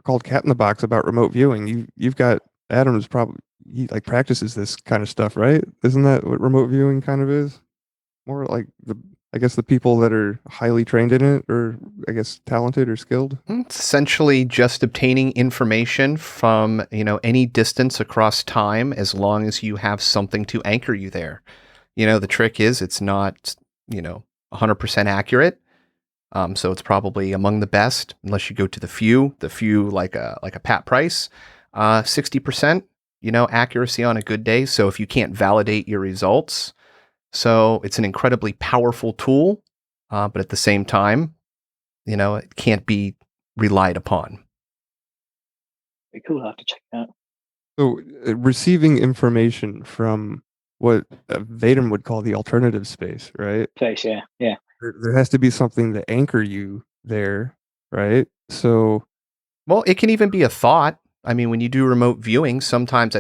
called Cat in the Box about remote viewing. You've got Adam's probably, he like practices this kind of stuff, right? Isn't that what remote viewing kind of is? More like the people that are highly trained in it, or I guess talented or skilled. It's essentially just obtaining information from, any distance across time, as long as you have something to anchor you there. The trick is it's not, 100% accurate. So it's probably among the best, unless you go to the few like a Pat Price, 60%. accuracy on a good day. So if you can't validate your results, so it's an incredibly powerful tool, but at the same time, it can't be relied upon. Pretty cool. I'll have to check it out. So receiving information from what Vaden would call the alternative space, right? Place, yeah. There has to be something to anchor you there, right? So, well, it can even be a thought. I mean, when you do remote viewing, sometimes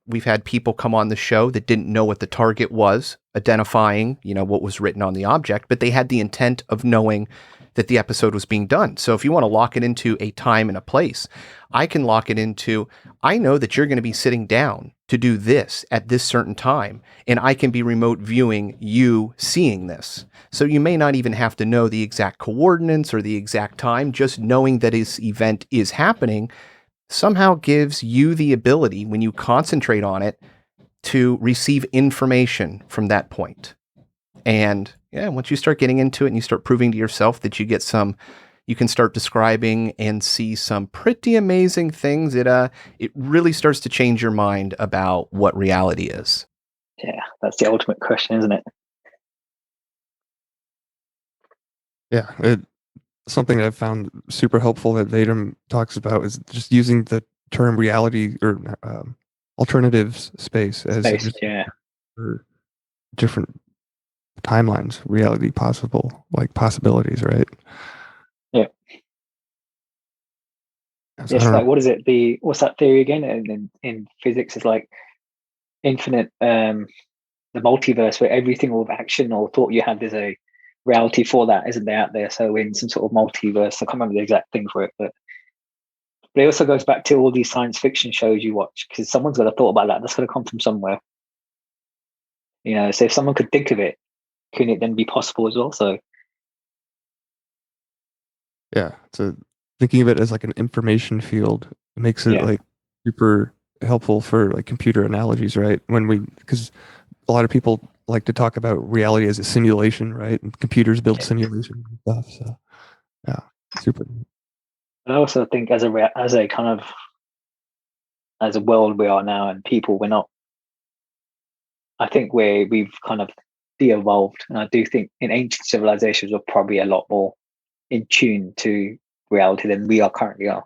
we've had people come on the show that didn't know what the target was, identifying, what was written on the object, but they had the intent of knowing that the episode was being done. So if you want to lock it into a time and a place, I can lock it into, I know that you're going to be sitting down to do this at this certain time, and I can be remote viewing you seeing this. So you may not even have to know the exact coordinates or the exact time, just knowing that this event is happening somehow gives you the ability, when you concentrate on it, to receive information from that point. And once you start getting into it and you start proving to yourself that you can start describing and see some pretty amazing things, it really starts to change your mind about what reality is. Yeah, that's the ultimate question, isn't it? yeah, something I've found super helpful that Vaden talks about is just using the term reality or alternatives space as for different timelines, reality possible, like possibilities, right? Yeah. So It's like, what is it? What's that theory again? And in physics, it's like infinite, the multiverse, where every single action or thought you had, there's a reality for that, isn't there, out there? So in some sort of multiverse, I can't remember the exact thing for it, but it also goes back to all these science fiction shows you watch, because someone's got a thought about that. That's got to come from somewhere. So if someone could think of it, can it then be possible as well? So yeah, so thinking of it as like an information field makes it like super helpful for like computer analogies, right? Because a lot of people like to talk about reality as a simulation, right? And computers build simulation and stuff. So yeah, super. I also think as a world we are now, and people, we're not. I think we've kind of de-evolved, and I do think in ancient civilizations we're probably a lot more in tune to reality than we currently are.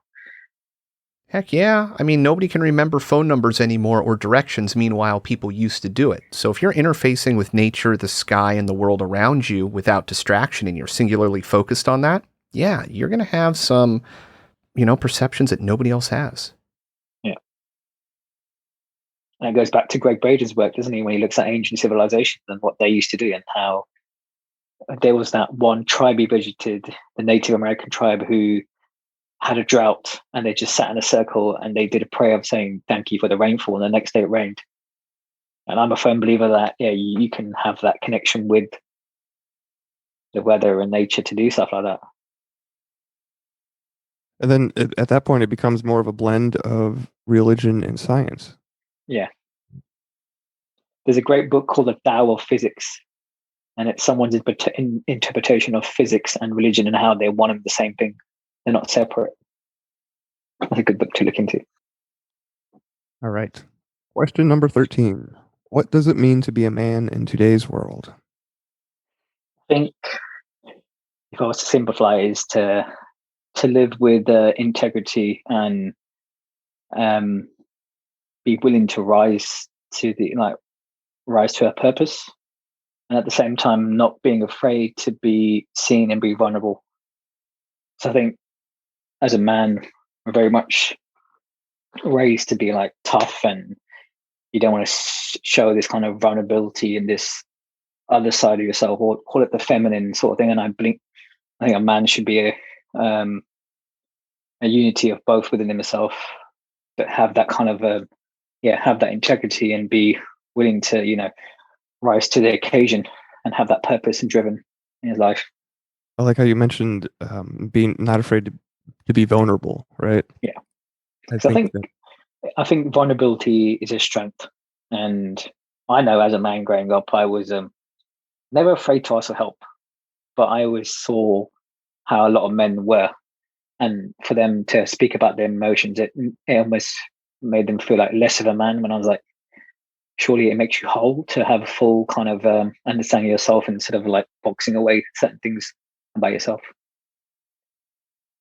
Heck yeah. I mean, nobody can remember phone numbers anymore or directions. Meanwhile, people used to do it. So if you're interfacing with nature, the sky, and the world around you without distraction, and you're singularly focused on that, you're going to have some, perceptions that nobody else has. Yeah. And it goes back to Greg Braden's work, doesn't he, when he looks at ancient civilizations and what they used to do, and how there was that one tribe he visited, the Native American tribe, who had a drought, and they just sat in a circle and they did a prayer of saying thank you for the rainfall, and the next day it rained. And I'm a firm believer that you can have that connection with the weather and nature to do stuff like that. And then at that point it becomes more of a blend of religion and science. Yeah. There's a great book called The Tao of Physics, and it's someone's interpretation of physics and religion and how they're one and the same thing. They're not separate. That's a good book to look into. All right. Question number 13. What does it mean to be a man in today's world? I think, if I was to simplify, is to live with integrity and be willing to rise to a purpose, and at the same time not being afraid to be seen and be vulnerable. So I think as a man, we're very much raised to be like tough, and you don't want to show this kind of vulnerability in this other side of yourself, or call it the feminine sort of thing. And I think a man should be a unity of both within himself, but have that kind of have that integrity and be willing to rise to the occasion and have that purpose and driven in his life. I like how you mentioned being not afraid to be vulnerable, right? Yeah. I think vulnerability is a strength, and I know as a man growing up, I was never afraid to ask for help, but I always saw how a lot of men were, and for them to speak about their emotions, it almost made them feel like less of a man, when I was like, surely it makes you whole to have a full kind of understanding of yourself instead of like boxing away certain things about yourself.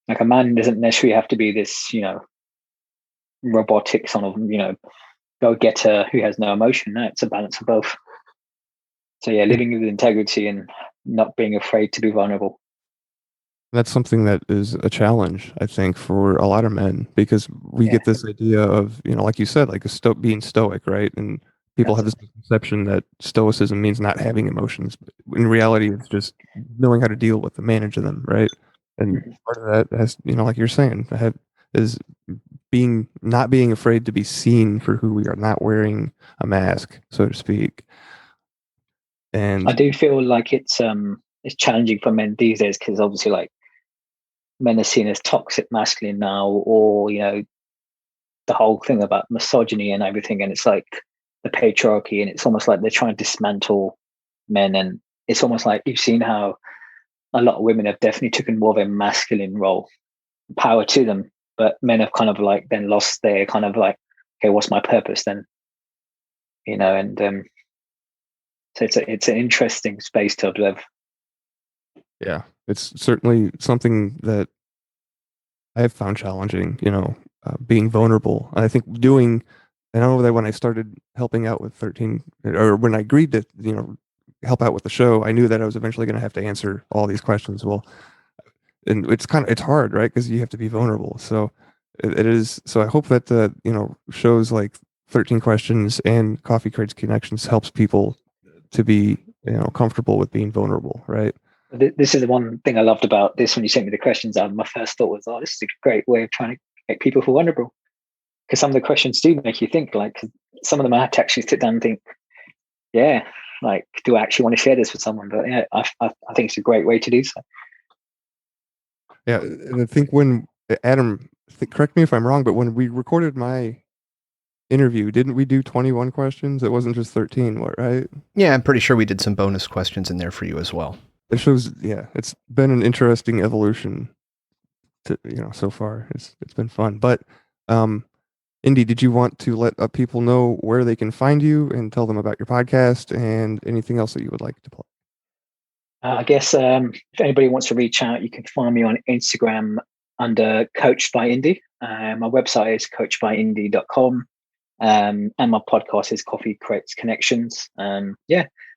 Like a man doesn't necessarily have to be this, robotic sort of, go-getter who has no emotion. No, it's a balance of both. So yeah, living with integrity and not being afraid to be vulnerable. That's something that is a challenge, I think, for a lot of men, because we get this idea of, like you said, like being stoic, right? And people have this conception that stoicism means not having emotions. But in reality, it's just knowing how to deal with them, manage them, right? And part of that has, like you're saying, is not being afraid to be seen for who we are, not wearing a mask, so to speak. And I do feel like it's challenging for men these days, because obviously, like, men are seen as toxic masculine now, or the whole thing about misogyny and everything, and it's like the patriarchy, and it's almost like they're trying to dismantle men, and it's almost like you've seen how a lot of women have definitely taken more of a masculine role. Power to them, but men have kind of like then lost their kind of like, okay, what's my purpose then? And so it's an interesting space to observe. Yeah, it's certainly something that I have found challenging, being vulnerable. And I think I know that when I started helping out with 13, or when I agreed to, help out with the show, I knew that I was eventually going to have to answer all these questions. Well, and it's hard, right? Because you have to be vulnerable. So it is. So I hope that shows like 13 Questions and Coffee Crates Connections helps people to be, comfortable with being vulnerable, right? This is the one thing I loved about this. When you sent me the questions out, my first thought was, this is a great way of trying to make people feel vulnerable. Because some of the questions do make you think, like, some of them I have to actually sit down and think, yeah, like, do I actually want to share this with someone? But yeah, I think it's a great way to do so. Yeah, and I think when Adam, correct me if I'm wrong, but when we recorded my interview, didn't we do 21 questions? It wasn't just 13, right? Yeah, I'm pretty sure we did some bonus questions in there for you as well. It shows, it's been an interesting evolution to, so far. It's been fun. But Indi, did you want to let people know where they can find you and tell them about your podcast and anything else that you would like to plug? I guess if anybody wants to reach out, you can find me on Instagram under Coached by Indi. My website is coachedbyindi.com. And my podcast is Coffee Crates Connections.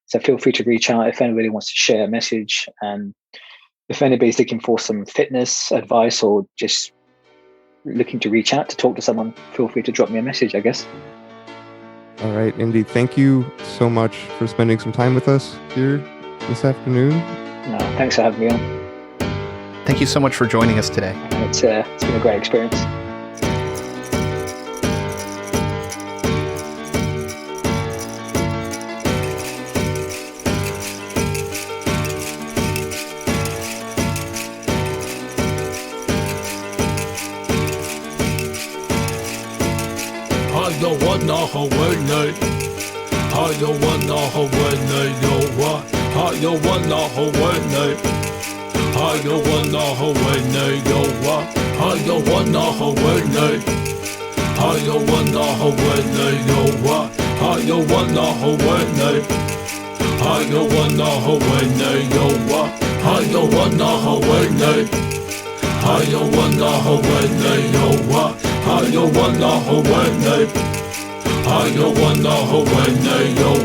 So feel free to reach out if anybody wants to share a message. And if anybody's looking for some fitness advice or just looking to reach out to talk to someone, feel free to drop me a message, I guess. All right, Indi, thank you so much for spending some time with us here this afternoon. No, thanks for having me on. Thank you so much for joining us today. It's been a great experience.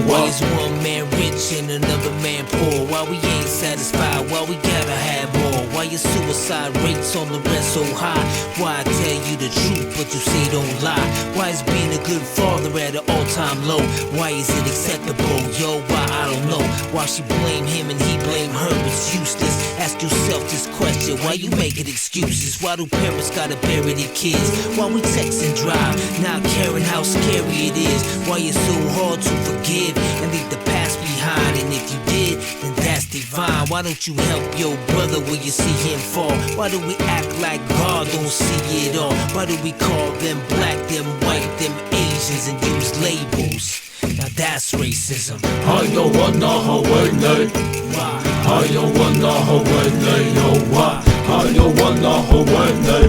Why is one man rich and another man poor? Why we ain't satisfied? Why we gotta have more? Why your suicide rates on the rest so high? Why I tell you the truth but you say don't lie? Why is being a good father at an all-time low? Why is it acceptable? Yo, why I don't know. Why she blame him and he blame her? It's useless. Ask yourself this question. Why you making excuses? Why do parents gotta bury their kids? Why we text and drive, not caring how scary it is? Why it's so hard to forgive and leave the past behind? And if you did, then that's divine. Why don't you help your brother when you see him fall? Why do we act like God don't see it all? Why do we call them black, them white, them Asians and use labels? Now that's racism. I don't wanna Hawaii. Why? I don't wanna Hawaii. Why? I don't wanna Hawaii.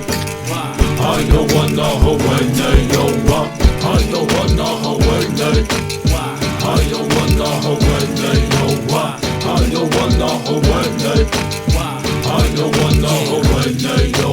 Why?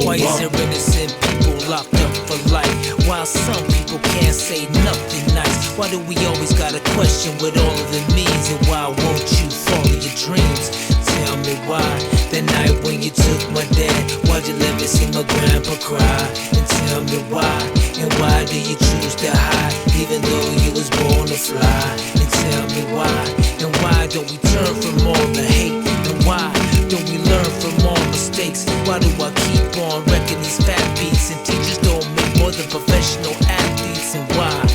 Why is there innocent people locked up for life, while some people can't say nothing nice? Why do we always gotta question what all of it means? And why won't you follow your dreams? Tell me why, the night when you took my dad, why'd you let me see my grandpa cry? And tell me why, and why do you choose to hide, even though you was born to fly? And tell me why, and why don't we turn from all the hate? And why don't we learn from all mistakes? Why do I keep on wrecking these fat beats? And teachers don't make more than professional athletes? And why,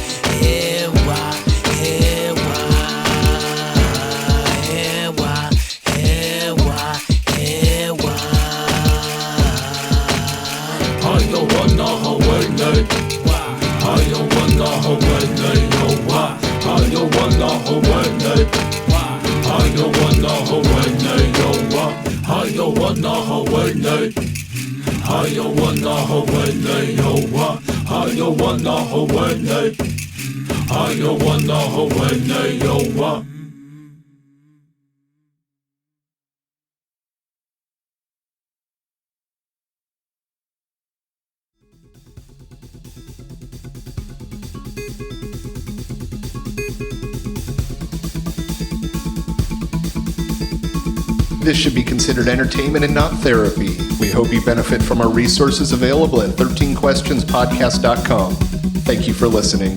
and why, and why, and why, and why, and why? I don't wanna hold it. Why? I don't wanna hold it. Why? I don't wanna hold it. Why? I don't wanna hold it. Why? I don't wanna hold it. I don't wanna hold it. Why? I don't wanna hold it. I don't wanna hold it. Why? This should be considered entertainment and not therapy. We hope you benefit from our resources available at 13questionspodcast.com. Thank you for listening.